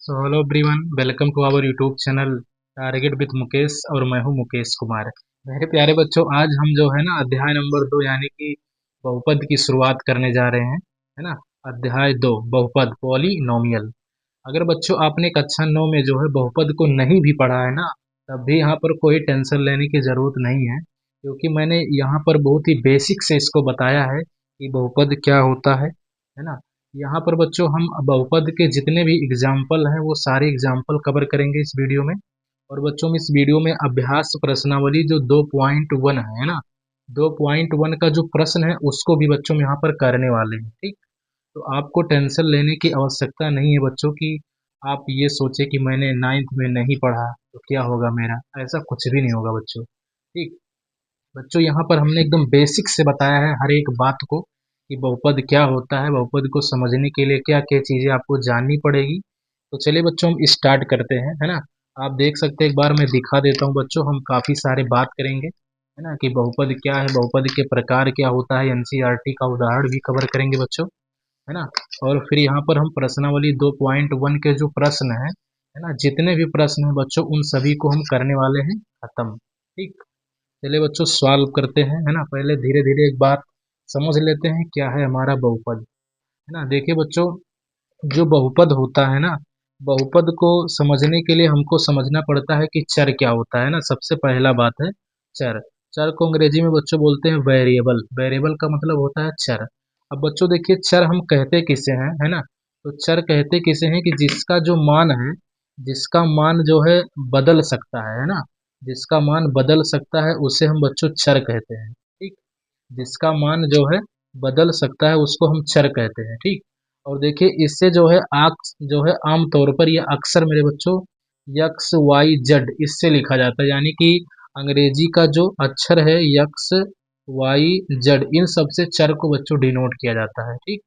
So hello everyone, welcome to our YouTube channel target with Mukesh. और मैं हूं मुकेश कुमार। मेरे प्यारे बच्चों, आज हम जो है ना अध्याय नंबर 2 यानी कि बहुपद की शुरुआत करने जा रहे हैं, है ना। अध्याय 2 बहुपद पॉलिनोमियल। अगर बच्चों आपने कक्षा 9 में जो है बहुपद को नहीं भी पढ़ा है ना, तब भी यहाँ पर कोई टेंशन लेने की ज़रूरत नहीं है, क्योंकि मैंने यहाँ पर बहुत ही बेसिक से इसको बताया है कि बहुपद क्या होता है ना। यहाँ पर बच्चों हम बहुपद के जितने भी एग्जाम्पल हैं वो सारे एग्जाम्पल कवर करेंगे इस वीडियो में। और बच्चों में इस वीडियो में अभ्यास प्रश्नावली जो 2.1 है ना, 2.1 का जो प्रश्न है उसको भी बच्चों में यहाँ पर करने वाले हैं, ठीक। तो आपको टेंशन लेने की आवश्यकता नहीं है बच्चों की आप ये सोचे कि मैंने 9th में नहीं पढ़ा तो क्या होगा मेरा, ऐसा कुछ भी नहीं होगा बच्चों, ठीक। बच्चों यहाँ पर हमने एकदम बेसिक से बताया है हर एक बात को कि बहुपद क्या होता है, बहुपद को समझने के लिए क्या क्या चीज़ें आपको जाननी पड़ेगी। तो चलिए बच्चों हम स्टार्ट करते हैं, है ना। आप देख सकते हैं, एक बार मैं दिखा देता हूँ बच्चों, हम काफ़ी सारे बात करेंगे, है ना, कि बहुपद क्या है, बहुपद के प्रकार क्या होता है, एनसीईआरटी का उदाहरण भी कवर करेंगे बच्चों, है ना। और फिर यहाँ पर हम प्रश्नावली 2.1 के जो प्रश्न है ना, जितने भी प्रश्न हैं बच्चों उन सभी को हम करने वाले हैं खत्म, ठीक। चलिए बच्चों सॉल्व करते हैं, है ना। पहले धीरे धीरे एक बात समझ लेते हैं क्या है हमारा बहुपद, है ना। देखिए बच्चों, जो बहुपद होता है ना, बहुपद को समझने के लिए हमको समझना पड़ता है कि चर क्या होता है ना। सबसे पहला बात है चर। चर को अंग्रेजी में बच्चों बोलते हैं वेरिएबल। वेरिएबल का मतलब होता है चर। अब बच्चों देखिए, चर हम कहते किसे हैं, है ना। तो चर कहते किसे हैं कि जिसका जो मान है, जिसका मान जो है बदल सकता है ना। जिसका मान बदल सकता है उसे हम बच्चों चर कहते हैं, ठीक। जिसका मान जो है बदल सकता है उसको हम चर कहते हैं, ठीक। और देखिए इससे जो है जो है आम तौर पर ये अक्सर मेरे बच्चों यक्स वाई जेड इससे लिखा जाता है, यानी कि अंग्रेजी का जो अक्षर है यक्स वाई जेड, इन सब से चर को बच्चों डिनोट किया जाता है, ठीक।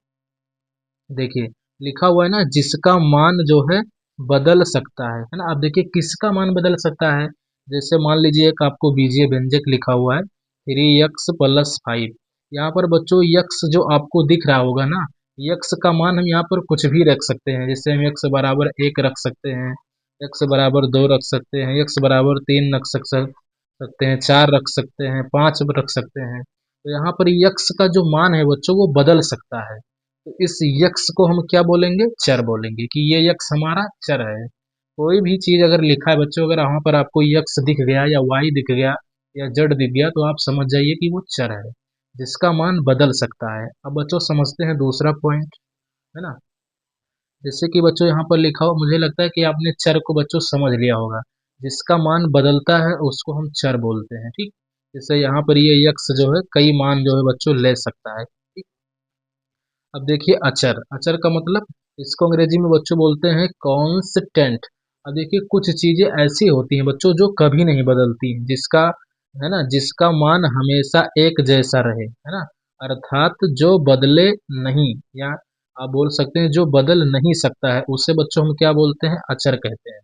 देखिए लिखा हुआ है ना, जिसका मान जो है बदल सकता है ना। अब देखिए किसका मान बदल सकता है, जैसे मान लीजिए एक आपको बीजीय व्यंजक लिखा हुआ है 3x+5। यहाँ पर बच्चों यक्स जो आपको दिख रहा होगा ना, यक्स का मान हम यहाँ पर कुछ भी रख सकते हैं। जैसे हम यक्स बराबर 1 रख सकते हैं, यक्स बराबर 2 रख सकते हैं, यक्स बराबर 3 रख सकते हैं, 4 रख सकते हैं, 5 रख सकते हैं। तो यहाँ पर यक्स का जो मान है बच्चों वो बदल सकता है। तो इस यक्स को हम क्या बोलेंगे, चर बोलेंगे, कि ये यक्स हमारा चर है। कोई भी चीज अगर लिखा है बच्चों, अगर वहां पर आपको यक्स दिख गया या वाई दिख गया या जेड दिख गया तो आप समझ जाइए कि वो चर है जिसका मान बदल सकता है। अब बच्चों समझते हैं दूसरा पॉइंट, है ना। जैसे कि बच्चों यहाँ पर लिखा हो, मुझे लगता है कि आपने चर को बच्चों समझ लिया होगा। जिसका मान बदलता है उसको हम चर बोलते हैं, ठीक। जैसे यहाँ पर ये यक्स जो है कई मान जो है बच्चों ले सकता है, ठीक। अब देखिए अचर। अचर का मतलब इसको अंग्रेजी में बच्चों बोलते हैं कांस्टेंट। अब देखिए कुछ चीजें ऐसी होती हैं बच्चों जो कभी नहीं बदलती हैं, जिसका है ना, जिसका मान हमेशा एक जैसा रहे, है ना। अर्थात जो बदले नहीं, या आप बोल सकते हैं जो बदल नहीं सकता है उसे बच्चों हम क्या बोलते हैं, अचर कहते हैं,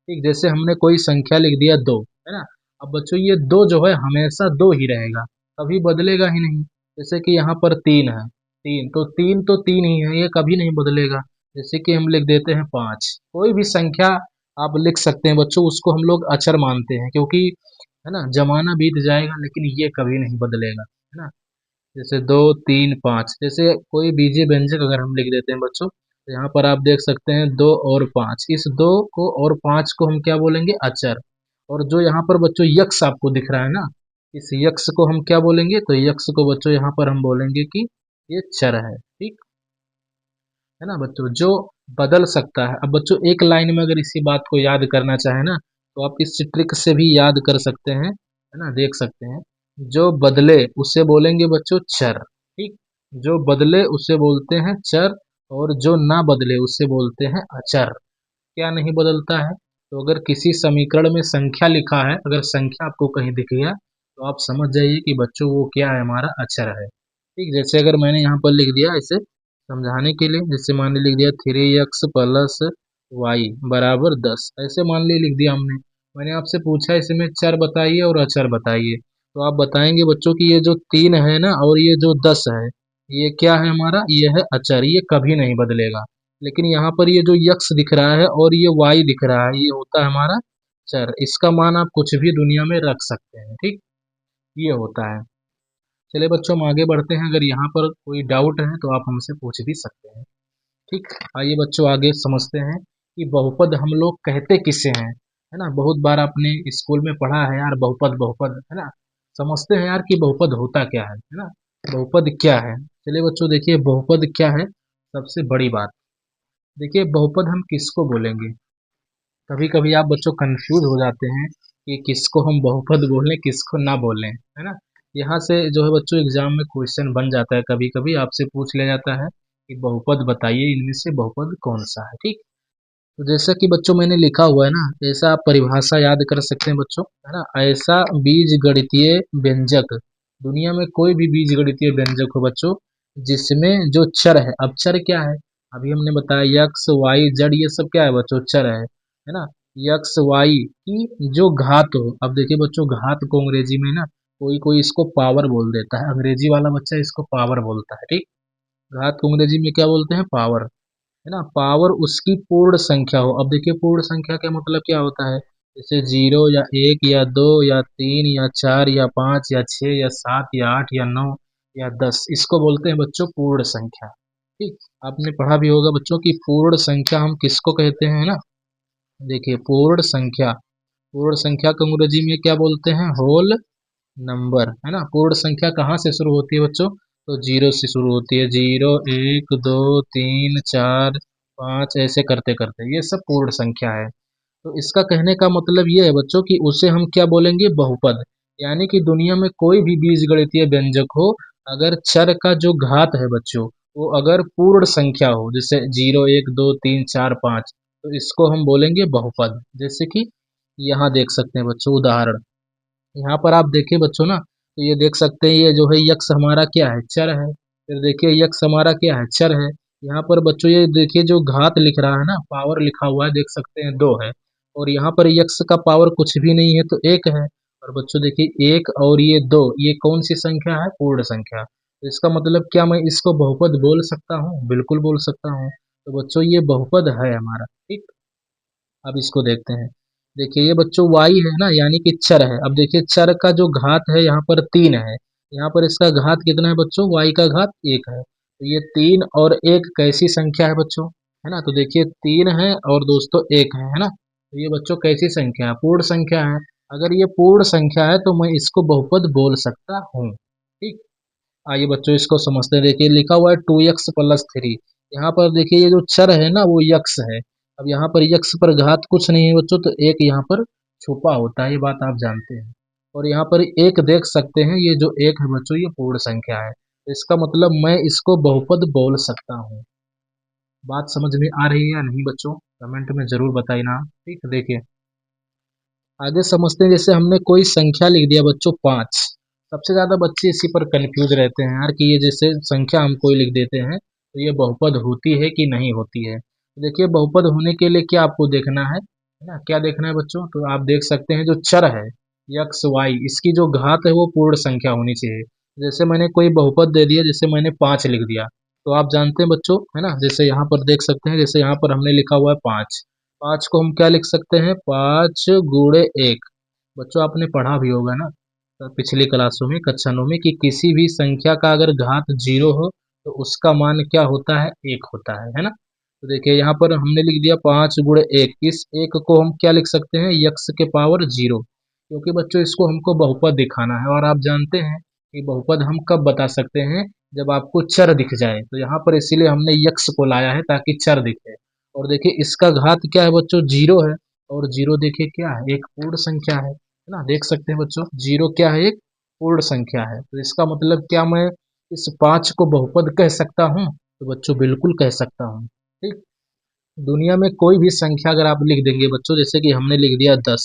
ठीक। जैसे हमने कोई संख्या लिख दिया 2, है ना। अब बच्चों ये 2 जो है हमेशा 2 ही रहेगा, कभी बदलेगा ही नहीं। जैसे कि यहाँ पर 3 है, 3 तो 3 ही है, ये कभी नहीं बदलेगा। जैसे कि हम लिख देते हैं 5, कोई भी संख्या आप लिख सकते हैं बच्चों, उसको हम लोग अचर मानते हैं, क्योंकि है ना जमाना बीत जाएगा लेकिन ये कभी नहीं बदलेगा, है ना। जैसे 2 3 5, जैसे कोई बीजीय व्यंजक अगर हम लिख देते हैं बच्चों, तो यहाँ पर आप देख सकते हैं 2 और 5, इस 2 को और 5 को हम क्या बोलेंगे, अचर। और जो यहाँ पर बच्चों यक्स आपको दिख रहा है ना, इस यक्स को हम क्या बोलेंगे, तो यक्स को बच्चों यहाँ पर हम बोलेंगे कि ये चर है, ठीक है ना बच्चों, जो बदल सकता है। अब बच्चों एक लाइन में अगर इसी बात को याद करना चाहे ना, तो आप इस ट्रिक से भी याद कर सकते हैं, है ना, देख सकते हैं। जो बदले उसे बोलेंगे बच्चों चर, ठीक। जो बदले उसे बोलते हैं चर, और जो ना बदले उसे बोलते हैं अचर। क्या नहीं बदलता है, तो अगर किसी समीकरण में संख्या लिखा है, अगर संख्या आपको कहीं दिख गया तो आप समझ जाइए कि बच्चों वो क्या है, हमारा अचर है, ठीक। जैसे अगर मैंने यहाँ पर लिख दिया इसे समझाने के लिए, जैसे मान ली लिख दिया 3x+y बराबर 10, ऐसे मान ली लिख दिया हमने। मैंने आपसे पूछा इसमें चर बताइए और अचर बताइए, तो आप बताएंगे बच्चों कि ये जो 3 है ना और ये जो 10 है, ये क्या है हमारा, ये है अचर, ये कभी नहीं बदलेगा। लेकिन यहाँ पर ये जो यक्स दिख रहा है और ये वाई दिख रहा है, ये होता है हमारा चर। इसका मान आप कुछ भी दुनिया में रख सकते हैं, ठीक, ये होता है। चलिए बच्चों, हम आगे बढ़ते हैं। अगर यहाँ पर कोई डाउट है तो आप हमसे पूछ भी सकते हैं, ठीक। आइए बच्चों, आगे समझते हैं कि बहुपद हम लोग कहते किसे हैं, है ना। बहुत बार आपने स्कूल में पढ़ा है यार, बहुपद बहुपद, है ना। समझते हैं यार कि बहुपद होता क्या है ना। बहुपद क्या है। चलिए बच्चों, देखिए बहुपद क्या है। सबसे बड़ी बात, देखिए बहुपद हम किसको बोलेंगे। कभी कभी आप बच्चों कंफ्यूज हो जाते हैं कि किसको हम बहुपद बोलें, किसको ना बोलें, है ना। यहाँ से जो है बच्चों एग्जाम में क्वेश्चन बन जाता है, कभी कभी आपसे पूछ लिया जाता है कि बहुपद बताइए, इनमें से बहुपद कौन सा है, ठीक। तो जैसा कि बच्चों मैंने लिखा हुआ है ना, ऐसा आप परिभाषा याद कर सकते हैं बच्चों, है ना। ऐसा बीज गणितीय व्यंजक, दुनिया में कोई भी बीज गणितीय व्यंजक हो बच्चों, जिसमें जो चर है, अब चर क्या है, अभी हमने बताया यक्स वाई जेड, ये सब क्या है बच्चों, चर है ना। यक्स वाई की जो घात हो, अब देखिए बच्चों घात को अंग्रेजी में ना कोई कोई इसको पावर बोल देता है, अंग्रेजी वाला बच्चा इसको पावर बोलता है, ठीक। घात को अंग्रेजी में क्या बोलते हैं, पावर, है ना। पावर उसकी पूर्ण संख्या हो। अब देखिए पूर्ण संख्या का मतलब क्या होता है, जैसे जीरो या एक या दो या तीन या चार या पाँच या छः या सात या आठ या नौ या 10, इसको बोलते हैं बच्चों पूर्ण संख्या, ठीक। आपने पढ़ा भी होगा बच्चों की पूर्ण संख्या हम किसको कहते हैं ना। देखिए पूर्ण संख्या को अंग्रेजी में क्या बोलते हैं, होल नंबर, है ना। पूर्ण संख्या कहाँ से शुरू होती है बच्चों, तो जीरो से शुरू होती है। जीरो, एक, दो, तीन, चार, पाँच, ऐसे करते करते ये सब पूर्ण संख्या है। तो इसका कहने का मतलब ये है बच्चों कि उसे हम क्या बोलेंगे, बहुपद। यानी कि दुनिया में कोई भी बीजगणितीय व्यंजक हो, अगर चर का जो घात है बच्चों, वो अगर पूर्ण संख्या हो, जैसे जीरो, एक, दो, तीन, चार, पाँच, तो इसको हम बोलेंगे बहुपद। जैसे कि यहाँ देख सकते हैं बच्चों उदाहरण, यहाँ पर आप देखिए बच्चों ना, तो ये देख सकते हैं, ये जो है यक्स हमारा क्या है, चर है। फिर देखिए यक्स हमारा क्या है, चर है। यहाँ पर बच्चों ये देखिए जो घात लिख रहा है ना, पावर लिखा हुआ है, देख सकते हैं दो है। और यहाँ पर यक्स का पावर कुछ भी नहीं है तो एक है। और बच्चों देखिए एक और ये दो, ये कौन सी संख्या है, पूर्ण संख्या। तो इसका मतलब क्या मैं इसको बहुपद बोल सकता हूँ, बिल्कुल बोल सकता हूँ। तो बच्चों ये बहुपद है हमारा, ठीक। अब इसको देखते हैं। देखिए ये बच्चों y है ना, यानी कि चर है। अब देखिए चर का जो घात है यहाँ पर तीन है, यहाँ पर इसका घात कितना है बच्चों, y का घात एक है। तो ये तीन और एक कैसी संख्या है बच्चों, है ना। तो देखिए तीन है और दोस्तों एक है ना। तो ये बच्चों कैसी संख्या है, पूर्ण संख्या है। अगर ये पूर्ण संख्या है तो मैं इसको बहुपद बोल सकता हूँ, ठीक। आइए बच्चों इसको समझते हैं। देखिए लिखा हुआ है 2x+3, यहाँ पर देखिए ये जो चर है ना वो यक्स है। अब यहाँ पर यक्स पर घात कुछ नहीं है बच्चों, तो एक यहाँ पर छुपा होता है, ये बात आप जानते हैं। और यहाँ पर एक देख सकते हैं, ये जो एक है बच्चों ये पूर्ण संख्या है। तो इसका मतलब मैं इसको बहुपद बोल सकता हूँ। बात समझ में आ रही है या नहीं बच्चों, कमेंट में जरूर बताइए ना, ठीक। देखिए आगे समझते हैं। जैसे हमने कोई संख्या लिख दिया बच्चों पाँच, सबसे ज्यादा बच्चे इसी पर कंफ्यूज रहते हैं यार कि ये जैसे संख्या हम कोई लिख देते हैं तो ये बहुपद होती है कि नहीं होती है। तो देखिए बहुपद होने के लिए क्या आपको देखना है ना, क्या देखना है बच्चों, तो आप देख सकते हैं जो चर है यक्स वाई, इसकी जो घात है वो पूर्ण संख्या होनी चाहिए। जैसे मैंने कोई बहुपद दे दिया, जैसे मैंने पाँच लिख दिया, तो आप जानते हैं बच्चों, है ना, जैसे यहाँ पर देख सकते हैं, जैसे यहाँ पर हमने लिखा हुआ है पाँच, पाँच को हम क्या लिख सकते हैं, पाँच गुणे एक। बच्चों आपने पढ़ा भी होगा ना, तो पिछली क्लासों में कक्षा नौ में, कि किसी भी संख्या का अगर घात जीरो हो तो उसका मान क्या होता है, एक होता है ना। तो देखिए यहाँ पर हमने लिख दिया पाँच गुणे एक, इस एक को हम क्या लिख सकते हैं, यक्स के पावर जीरो, क्योंकि बच्चों इसको हमको बहुपद दिखाना है। और आप जानते हैं कि बहुपद हम कब बता सकते हैं, जब आपको चर दिख जाए। तो यहाँ पर इसीलिए हमने यक्स को लाया है ताकि चर दिखे। और देखिए इसका घात क्या है बच्चों, जीरो है। और जीरो देखिए क्या है, एक पूर्ण संख्या है ना। देख सकते हैं बच्चों जीरो क्या है, एक पूर्ण संख्या है। तो इसका मतलब क्या मैं इस पाँच को बहुपद कह सकता हूँ, तो बच्चों बिल्कुल कह सकता हूँ, ठीक। दुनिया में कोई भी संख्या अगर आप लिख देंगे बच्चों, जैसे कि हमने लिख दिया 10,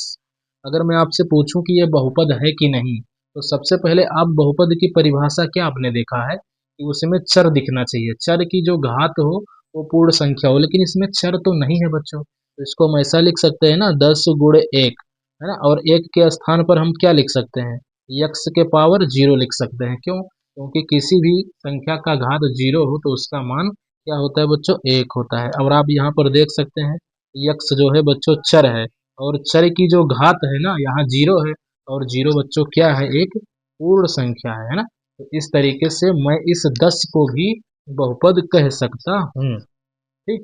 अगर मैं आपसे पूछूं कि ये बहुपद है कि नहीं, तो सबसे पहले आप बहुपद की परिभाषा क्या आपने देखा है कि उसमें चर दिखना चाहिए, चर की जो घात हो वो पूर्ण संख्या हो। लेकिन इसमें चर तो नहीं है बच्चों, तो इसको हम ऐसा लिख सकते हैं ना, 10 गुणे एक, है ना। और एक के स्थान पर हम क्या लिख सकते हैं, यक्स के पावर जीरो लिख सकते हैं। क्यों, क्योंकि किसी भी संख्या का घात जीरो हो तो उसका मान क्या होता है बच्चों, एक होता है। और आप यहाँ पर देख सकते हैं यक्स जो है बच्चों चर है, और चर की जो घात है ना यहाँ जीरो है, और जीरो बच्चों क्या है, एक पूर्ण संख्या है ना। तो इस तरीके से मैं इस 10 को भी बहुपद कह सकता हूँ। ठीक,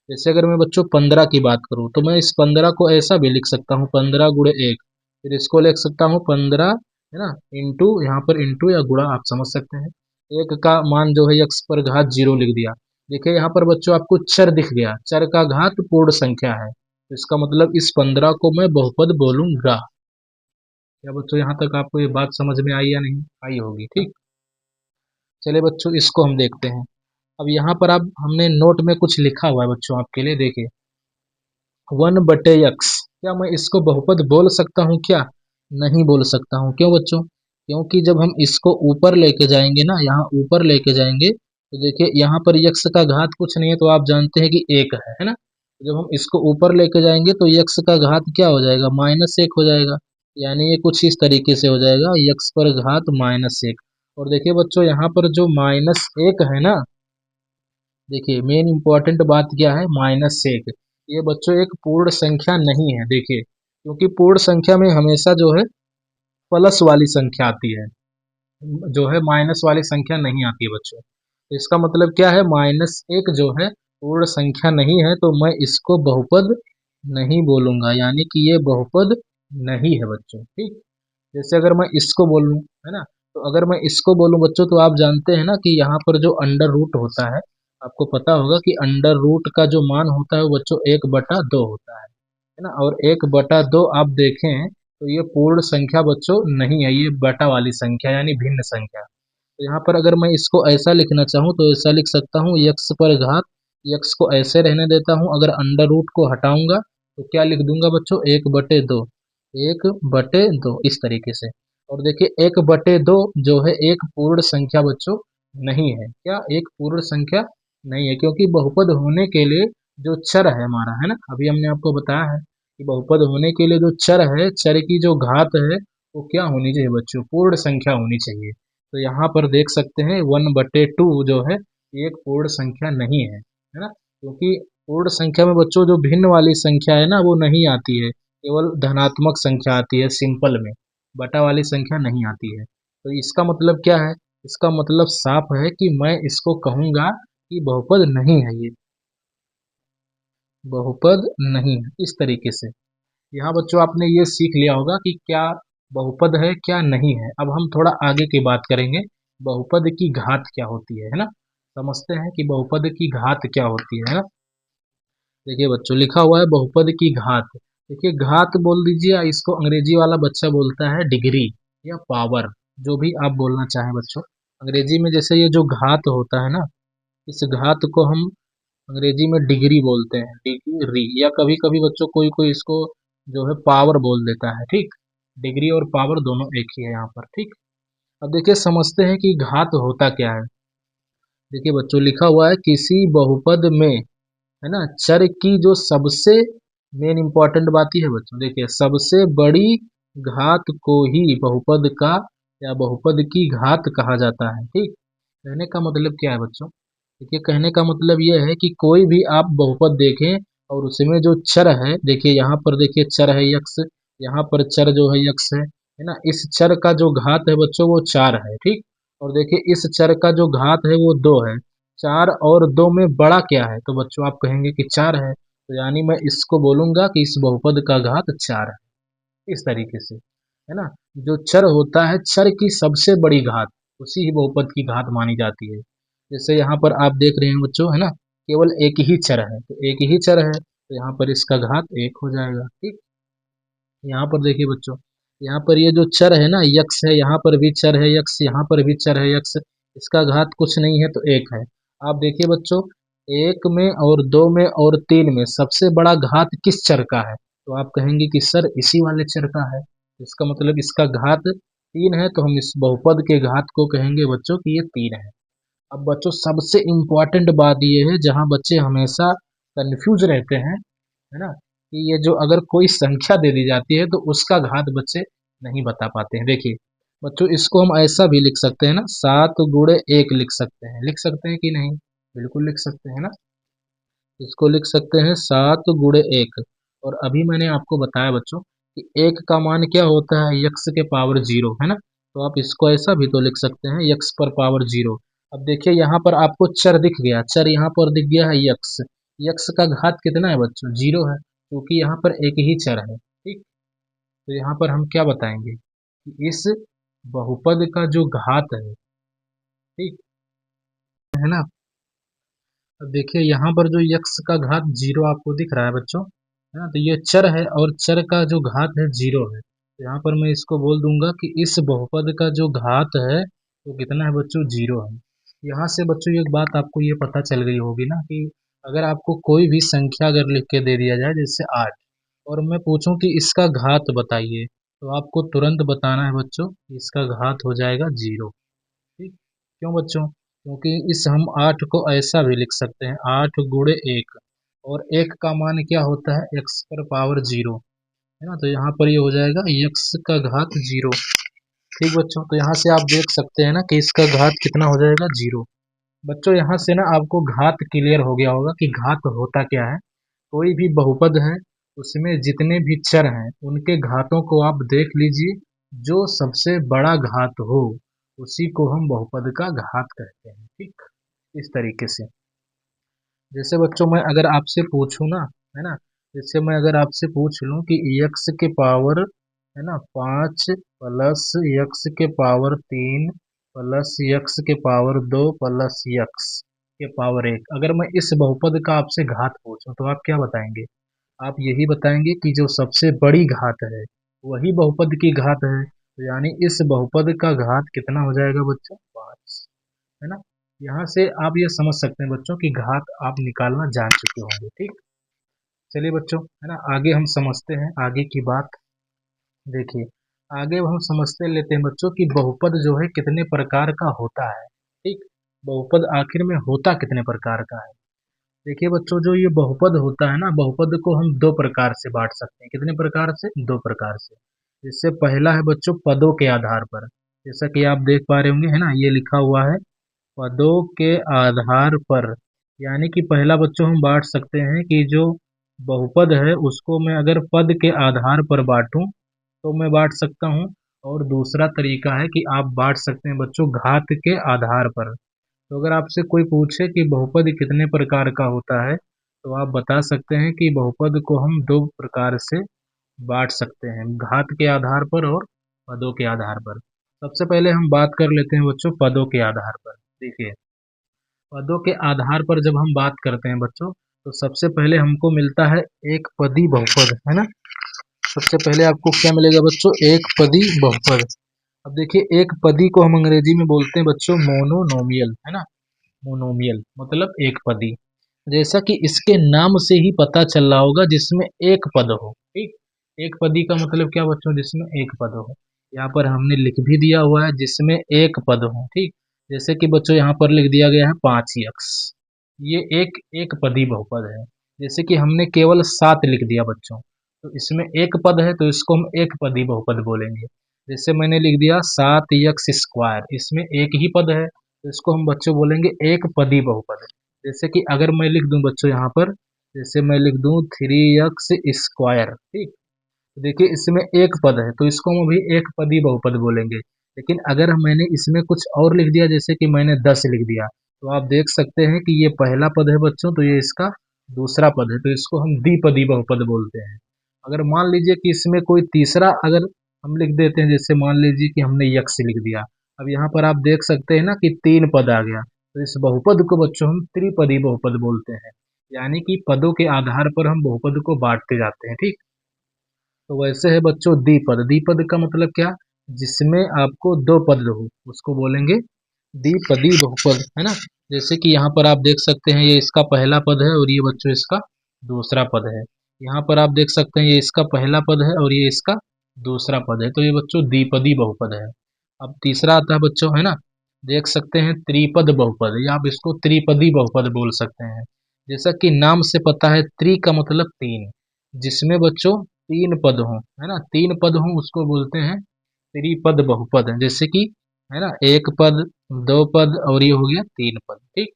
जैसे अगर मैं बच्चों 15 की बात करूँ तो मैं इस 15 को ऐसा भी लिख सकता हूँ 15 गुणे एक, फिर इसको लिख सकता हूँ 15 है ना इंटू, यहाँ पर इंटू या गुणा आप समझ सकते हैं। एक का मान जो है यक्स पर घात जीरो लिख दिया। देखिए यहाँ पर बच्चों आपको चर दिख गया, चर का घात पूर्ण संख्या है, तो इसका मतलब इस 15 को मैं बहुपद बोलूंगा। क्या बच्चों यहाँ तक आपको ये बात समझ में आई या नहीं आई होगी। ठीक, चलिए बच्चों इसको हम देखते हैं। अब यहाँ पर आप हमने नोट में कुछ लिखा हुआ है बच्चों आपके लिए, देखिए 1/x, क्या मैं इसको बहुपद बोल सकता हूँ क्या? नहीं बोल सकता हूँ। क्यों बच्चों? क्योंकि जब हम इसको ऊपर लेके जाएंगे ना, यहाँ ऊपर लेके जाएंगे तो देखिए यहाँ पर यक्स का घात कुछ नहीं है, तो आप जानते हैं कि एक है ना। जब हम इसको ऊपर लेके जाएंगे तो यक्स का घात क्या हो जाएगा, -1 हो जाएगा। यानी ये कुछ इस तरीके से हो जाएगा, यक्स पर घात -1। और देखिए बच्चों यहाँ पर जो -1 है ना, देखिए मेन इंपॉर्टेंट बात क्या है, -1 ये बच्चों एक पूर्ण संख्या नहीं है। देखिए क्योंकि पूर्ण संख्या में हमेशा जो है प्लस वाली संख्या आती है, जो है माइनस वाली संख्या नहीं आती है बच्चों। तो इसका मतलब क्या है, -1 जो है पूर्ण संख्या नहीं है, तो मैं इसको बहुपद नहीं बोलूंगा, यानी कि ये बहुपद नहीं है बच्चों। ठीक, जैसे अगर मैं इसको बोलूं है ना, तो अगर मैं इसको बोलूं बच्चों तो आप जानते हैं ना कि यहाँ पर जो अंडर रूट होता है, आपको पता होगा कि अंडर रूट का जो मान होता है वो बच्चों 1/2 होता है ना। और 1/2 आप देखें तो ये पूर्ण संख्या बच्चों नहीं है, ये बटा वाली संख्या यानी भिन्न संख्या। तो यहाँ पर अगर मैं इसको ऐसा लिखना चाहूँ तो ऐसा लिख सकता हूँ, यक्स पर घात, यक्स को ऐसे रहने देता हूँ, अगर अंडर रूट को हटाऊंगा तो क्या लिख दूंगा बच्चों, 1/2, 1/2 इस तरीके से। और देखिए 1/2 जो है एक पूर्ण संख्या बच्चों नहीं है। क्या एक पूर्ण संख्या नहीं है, क्योंकि बहुपद होने के लिए जो चर है हमारा है ना, अभी हमने आपको बताया है कि बहुपद होने के लिए जो चर है, चर की जो घात है वो क्या होनी चाहिए बच्चों, पूर्ण संख्या होनी चाहिए। तो यहाँ पर देख सकते हैं 1/2 जो है ये एक पूर्ण संख्या नहीं है ना, क्योंकि पूर्ण संख्या में बच्चों जो भिन्न वाली संख्या है ना वो नहीं आती है, केवल धनात्मक संख्या आती है सिंपल में, बटा वाली संख्या नहीं आती है। तो इसका मतलब क्या है, इसका मतलब साफ है कि मैं इसको कहूंगा कि बहुपद नहीं है, ये बहुपद नहीं है इस तरीके से। यहाँ बच्चों आपने ये सीख लिया होगा कि क्या बहुपद है क्या नहीं है। अब हम थोड़ा आगे की बात करेंगे, बहुपद की घात क्या होती है ना। समझते हैं कि बहुपद की घात क्या होती है ना। देखिए बच्चों लिखा हुआ है बहुपद की घात। देखिए घात बोल दीजिए या इसको अंग्रेजी वाला बच्चा बोलता है डिग्री या पावर, जो भी आप बोलना चाहें बच्चों। अंग्रेजी में जैसे ये जो घात होता है ना, इस घात को हम अंग्रेजी में डिग्री बोलते हैं, डिग्री, या कभी कभी बच्चों कोई कोई इसको जो है पावर बोल देता है। ठीक, डिग्री और पावर दोनों एक ही है यहाँ पर। ठीक, अब देखिए समझते हैं कि घात होता क्या है। देखिए बच्चों लिखा हुआ है किसी बहुपद में है ना, चर की जो सबसे मेन इंपॉर्टेंट बात ही है बच्चों, देखिए सबसे बड़ी घात को ही बहुपद का या बहुपद की घात कहा जाता है। ठीक, कहने का मतलब क्या है बच्चों, देखिए कहने का मतलब ये है कि कोई भी आप बहुपद देखें और उसमें जो चर है, देखिए यहाँ पर देखिए चर है यक्स, यहाँ पर चर जो है यक्स है ना, इस चर का जो घात है बच्चों वो 4 है। ठीक, और देखिए इस चर का जो घात है वो 2 है। 4 और 2 में बड़ा क्या है, तो बच्चों आप कहेंगे कि 4 है, तो यानी मैं इसको बोलूंगा कि इस बहुपद का घात 4 है इस तरीके से, है ना। जो चर होता है, चर की सबसे बड़ी घात उसी ही बहुपद की घात मानी जाती है। जैसे यहाँ पर आप देख रहे हैं बच्चों है ना, केवल एक ही चर है, तो एक ही चर है तो यहाँ पर इसका घात 1 हो जाएगा। ठीक, यहाँ पर देखिए बच्चों, यहाँ पर ये जो चर है ना यक्स है, यहाँ पर भी चर है यक्स, यहाँ पर भी चर है यक्स, इसका घात कुछ नहीं है तो 1 है। आप देखिए बच्चों, 1 में और 2 में और 3 में सबसे बड़ा घात किस चर का है, तो आप कहेंगे कि सर इसी वाले चर का है, इसका मतलब इसका घात 3 है, तो हम इस बहुपद के घात को कहेंगे बच्चों कि ये 3 है। अब बच्चों सबसे इम्पोर्टेंट बात ये है जहाँ बच्चे हमेशा कंफ्यूज रहते हैं, है ना, कि ये जो अगर कोई संख्या दे दी जाती है तो उसका घात बच्चे नहीं बता पाते हैं। देखिए बच्चों इसको हम ऐसा भी लिख सकते हैं ना, 7 गुणे 1 लिख सकते हैं, लिख सकते हैं कि नहीं। बिल्कुल लिख सकते हैं ना। इसको लिख सकते हैं 7 गुणे 1। और अभी मैंने आपको बताया बच्चों कि 1 का मान क्या होता है, यक्स के पावर 0, है ना। तो आप इसको ऐसा भी तो लिख सकते हैं, यक्स पर पावर 0। अब देखिए यहाँ पर आपको चर दिख गया, चर यहाँ पर दिख गया है यक्स। यक्स का घात कितना है बच्चों, 0 है, क्योंकि यहाँ पर एक ही चर है, ठीक। तो यहाँ पर हम क्या बताएंगे कि इस बहुपद का जो घात है, ठीक है ना। अब देखिए यहाँ पर जो यक्स का घात 0 आपको दिख रहा है बच्चों, है ना। तो ये चर है और चर का जो घात है 0 है। तो यहाँ पर मैं इसको बोल दूंगा कि इस बहुपद का जो घात है वो कितना है बच्चों, 0 है। यहाँ से बच्चों एक बात आपको ये पता चल गई होगी ना कि अगर आपको कोई भी संख्या अगर लिख के दे दिया जाए जैसे 8, और मैं पूछूं कि इसका घात बताइए, तो आपको तुरंत बताना है बच्चों कि इसका घात हो जाएगा 0, ठीक। क्यों बच्चों, क्योंकि इस हम 8 को ऐसा भी लिख सकते हैं, 8 गुणे 1। और 1 का मान क्या होता है, एक्स पर पावर 0, है ना। तो यहाँ पर ये हो जाएगा एक्स का घात 0, ठीक बच्चों। तो यहाँ से आप देख सकते हैं ना कि इसका घात कितना हो जाएगा, 0। बच्चों यहाँ से ना आपको घात क्लियर हो गया होगा कि घात होता क्या है। कोई भी बहुपद है, उसमें जितने भी चर हैं उनके घातों को आप देख लीजिए, जो सबसे बड़ा घात हो उसी को हम बहुपद का घात कहते हैं, ठीक। इस तरीके से जैसे बच्चों मैं अगर आपसे पूछूं ना, है ना, जैसे मैं अगर आपसे पूछ लूं कि यक्स के पावर, है ना, 5 प्लस यक्स के पावर 3 प्लस यक्स के पावर 2 प्लस यक्स के पावर 1, अगर मैं इस बहुपद का आपसे घात पूछूं तो आप क्या बताएंगे। आप यही बताएंगे कि जो सबसे बड़ी घात है वही बहुपद की घात है। तो यानी इस बहुपद का घात कितना हो जाएगा बच्चों, 5, है ना। यहाँ से आप ये समझ सकते हैं बच्चों कि घात आप निकालना जान चुके होंगे, ठीक। चलिए बच्चों, है ना, आगे हम समझते हैं आगे की बात। देखिए आगे हम समझते लेते हैं बच्चों कि बहुपद जो है कितने प्रकार का होता है, ठीक। बहुपद आखिर में होता कितने प्रकार का है। देखिए बच्चों, जो ये बहुपद होता है ना, बहुपद को हम दो प्रकार से बांट सकते हैं। कितने प्रकार से, दो प्रकार से। जिससे पहला है बच्चों पदों के आधार पर, जैसा कि आप देख पा रहे होंगे, है ना, ये लिखा हुआ है पदों के आधार पर। यानी कि पहला बच्चों हम बांट सकते हैं कि जो बहुपद है उसको मैं अगर पद के आधार पर बांटूं तो मैं बांट सकता हूं। और दूसरा तरीका है कि आप बांट सकते हैं बच्चों घात के आधार पर। तो अगर आपसे कोई पूछे कि बहुपद कितने प्रकार का होता है, तो आप बता सकते हैं कि बहुपद को हम दो प्रकार से बांट सकते हैं, घात के आधार पर और पदों के आधार पर। सबसे पहले हम बात कर लेते हैं बच्चों पदों के आधार पर। देखिए पदों के आधार पर जब हम बात करते हैं बच्चों, तो सबसे पहले हमको मिलता है एक पदी बहुपद, है ना। सबसे पहले आपको क्या मिलेगा बच्चों, एक पदी बहुपद। अब देखिए एक पदी को हम अंग्रेजी में बोलते हैं बच्चों मोनोनोमियल, है ना। मोनोमियल मतलब एक पदी। जैसा कि इसके नाम से ही पता चल रहा होगा, जिसमें एक पद हो, ठीक। एक पदी का मतलब क्या बच्चों, जिसमें एक पद हो। यहाँ पर हमने लिख भी दिया हुआ है जिसमें एक पद हो, ठीक। जैसे कि बच्चों यहाँ पर लिख दिया गया है 5 यक्स, ये एक एक पदी बहुपद है। जैसे कि हमने केवल 7 लिख दिया बच्चों, तो इसमें एक पद है तो इसको हम एक पदी बहुपद बोलेंगे। जैसे मैंने लिख दिया 7 यक्स स्क्वायर, इसमें एक ही पद है तो इसको हम बच्चों बोलेंगे एक पदी बहुपद। जैसे कि अगर मैं लिख दूं बच्चों यहाँ पर, जैसे मैं लिख दूं 3 यक्स स्क्वायर, ठीक। तो देखिए इसमें एक पद है तो इसको हम अभी एक पदी बहुपद बोलेंगे। लेकिन अगर मैंने इसमें कुछ और लिख दिया, जैसे कि मैंने 10 लिख दिया, तो आप देख सकते हैं कि ये पहला पद है बच्चों, तो ये इसका दूसरा पद है, तो इसको हम द्विपदी बहुपद बोलते हैं। अगर मान लीजिए कि इसमें कोई तीसरा अगर हम लिख देते हैं, जैसे मान लीजिए कि हमने यक्स लिख दिया, अब यहाँ पर आप देख सकते हैं ना कि 3 पद आ गया, तो इस बहुपद को बच्चों हम त्रिपदी बहुपद बोलते हैं। यानी कि पदों के आधार पर हम बहुपद को बांटते जाते हैं, ठीक। तो वैसे है बच्चों द्विपद, द्विपद का मतलब क्या, जिसमें आपको दो पद हो उसको बोलेंगे द्विपदी बहुपद, है ना। जैसे कि यहाँ पर आप देख सकते हैं ये इसका पहला पद है और ये बच्चों इसका दूसरा पद है। यहाँ पर आप देख सकते हैं ये इसका पहला पद है और ये इसका दूसरा पद है, तो ये बच्चों द्विपदी बहुपद है। अब तीसरा आता है बच्चों, है ना, देख सकते हैं त्रिपद बहुपद, या आप इसको त्रिपदी बहुपद बोल सकते हैं। जैसा कि नाम से पता है, त्रि का मतलब 3, जिसमें बच्चों 3 पद हों, है ना, 3 पद हों उसको बोलते हैं त्रिपद बहुपद। जैसे कि, है ना, एक पद, 2 पद और ये हो गया 3 पद, ठीक।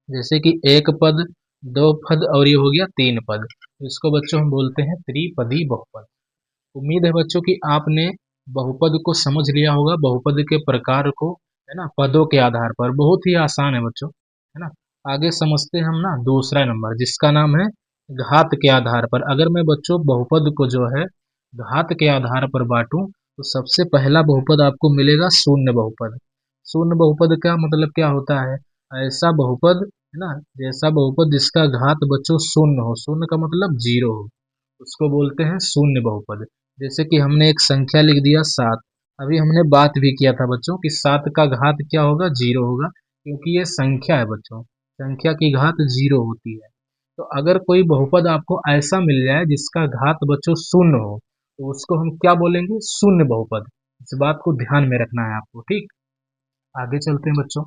जैसे कि एक पद, दो पद और ये हो गया तीन पद, तो इसको बच्चों हम बोलते हैं त्रिपदी बहुपद। उम्मीद है बच्चों कि आपने बहुपद को समझ लिया होगा, बहुपद के प्रकार को, है ना, पदों के आधार पर। बहुत ही आसान है बच्चों, है ना। आगे समझते हैं हम ना दूसरा नंबर, जिसका नाम है घात के आधार पर। अगर मैं बच्चों बहुपद को जो है घात के आधार पर बांटूं, तो सबसे पहला बहुपद आपको मिलेगा शून्य बहुपद। शून्य बहुपद का मतलब क्या होता है? ऐसा बहुपद, है ना, जैसा बहुपद जिसका घात बच्चों शून्य हो। शून्य का मतलब जीरो हो, उसको बोलते हैं शून्य बहुपद। जैसे कि हमने एक संख्या लिख दिया 7। अभी हमने बात भी किया था बच्चों कि 7 का घात क्या होगा? जीरो होगा, क्योंकि ये संख्या है बच्चों, संख्या की घात जीरो होती है। तो अगर कोई बहुपद आपको ऐसा मिल जाए जिसका घात बच्चों शून्य हो, तो उसको हम क्या बोलेंगे? शून्य बहुपद। इस बात को ध्यान में रखना है आपको, ठीक। आगे चलते हैं बच्चों,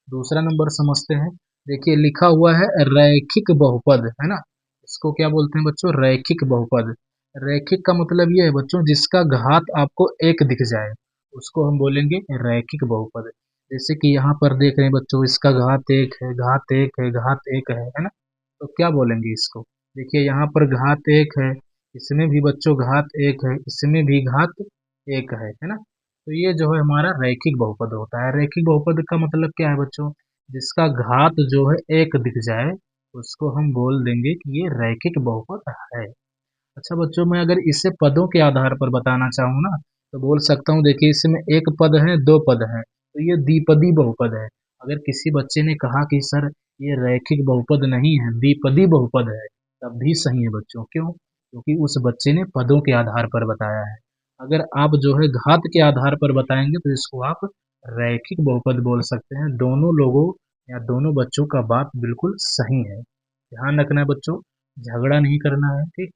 दूसरा नंबर समझते हैं। देखिए लिखा हुआ है रैखिक बहुपद, है ना। इसको क्या बोलते हैं बच्चों? रैखिक बहुपद। रैखिक का मतलब ये है बच्चों जिसका घात आपको एक दिख जाए, उसको हम बोलेंगे रैखिक बहुपद। जैसे कि यहाँ पर देख रहे हैं बच्चों, इसका घात एक है, घात एक है, घात एक है ना। तो क्या बोलेंगे इसको? देखिए यहाँ पर घात एक है, इसमें भी बच्चों घात एक है, इसमें भी घात एक है ना। तो ये जो है हमारा रैखिक बहुपद होता है। रैखिक बहुपद का मतलब क्या है बच्चों? जिसका घात जो है एक दिख जाए, उसको हम बोल देंगे कि ये रैखिक बहुपद है। अच्छा बच्चों, मैं अगर इसे पदों के आधार पर बताना चाहूँ ना, तो बोल सकता हूँ, देखिए इसमें एक पद है, दो पद हैं, तो ये द्विपदी बहुपद है। अगर किसी बच्चे ने कहा कि सर ये रैखिक बहुपद नहीं है, द्विपदी बहुपद है, तब भी सही है बच्चों। क्यों? क्योंकि उस बच्चे ने पदों के आधार पर बताया है। अगर आप जो है घात के आधार पर बताएंगे, तो इसको आप रैखिक बहुपद बोल सकते हैं। दोनों लोगों या दोनों बच्चों का बात बिल्कुल सही है। ध्यान रखना है बच्चों, झगड़ा नहीं करना है, ठीक,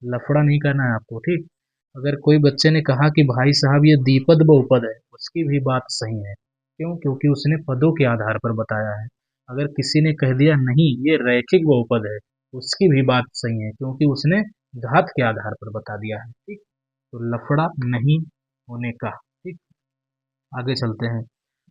लफड़ा नहीं करना है आपको, ठीक। अगर कोई बच्चे ने कहा कि भाई साहब ये द्विपद बहुपद है, उसकी भी बात सही है। क्यों? क्योंकि उसने पदों के आधार पर बताया है। अगर किसी ने कह दिया नहीं ये रैखिक बहुपद है, उसकी भी बात सही है, क्योंकि उसने घात के आधार पर बता दिया है, ठीक। तो लफड़ा नहीं होने का, ठीक। आगे चलते हैं,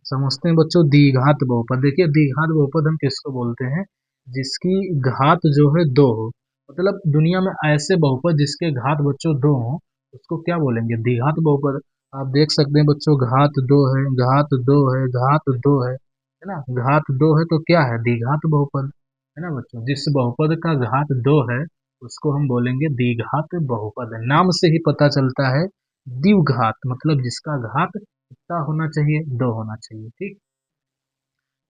समझते हैं बच्चों द्विघात बहुपद। देखिए द्विघात बहुपद हम किसको बोलते हैं? जिसकी घात जो है दो हो। मतलब दुनिया में ऐसे बहुपद जिसके घात बच्चों दो हो, उसको क्या बोलेंगे? द्विघात बहुपद। आप देख सकते हैं बच्चों, घात दो है, घात दो है, घात दो है ना। घात दो है तो क्या है? द्विघात बहुपद, है ना बच्चों। जिस बहुपद का घात दो है, उसको हम बोलेंगे द्विघात बहुपद। नाम से ही पता चलता है, द्विघात मतलब जिसका घात कितना होना चाहिए? दो होना चाहिए, ठीक।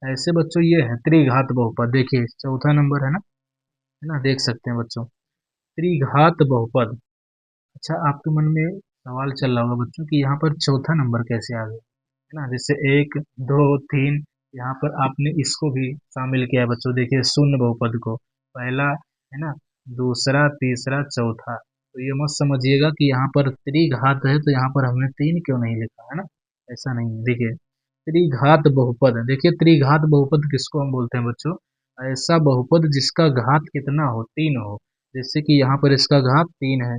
ऐसे बच्चों ये है त्रिघात बहुपद। देखिए चौथा नंबर है ना, देख सकते हैं बच्चों, त्रिघात बहुपद। अच्छा आपके मन में सवाल चल रहा होगा बच्चों कि यहाँ पर चौथा नंबर कैसे आ गया, है ना। जैसे एक, दो, तीन, यहाँ पर आपने इसको भी शामिल किया है बच्चों। देखिए शून्य बहुपद को, पहला, है ना, दूसरा, तीसरा, चौथा। तो ये मत समझिएगा कि यहाँ पर त्रिघात है तो यहाँ पर हमने तीन क्यों नहीं लिखा, है ना। ऐसा नहीं है। देखिए त्रिघात बहुपद, देखिए त्रिघात बहुपद किसको हम बोलते हैं बच्चों? ऐसा बहुपद जिसका घात कितना हो? तीन हो। जैसे कि यहाँ पर इसका घात तीन है।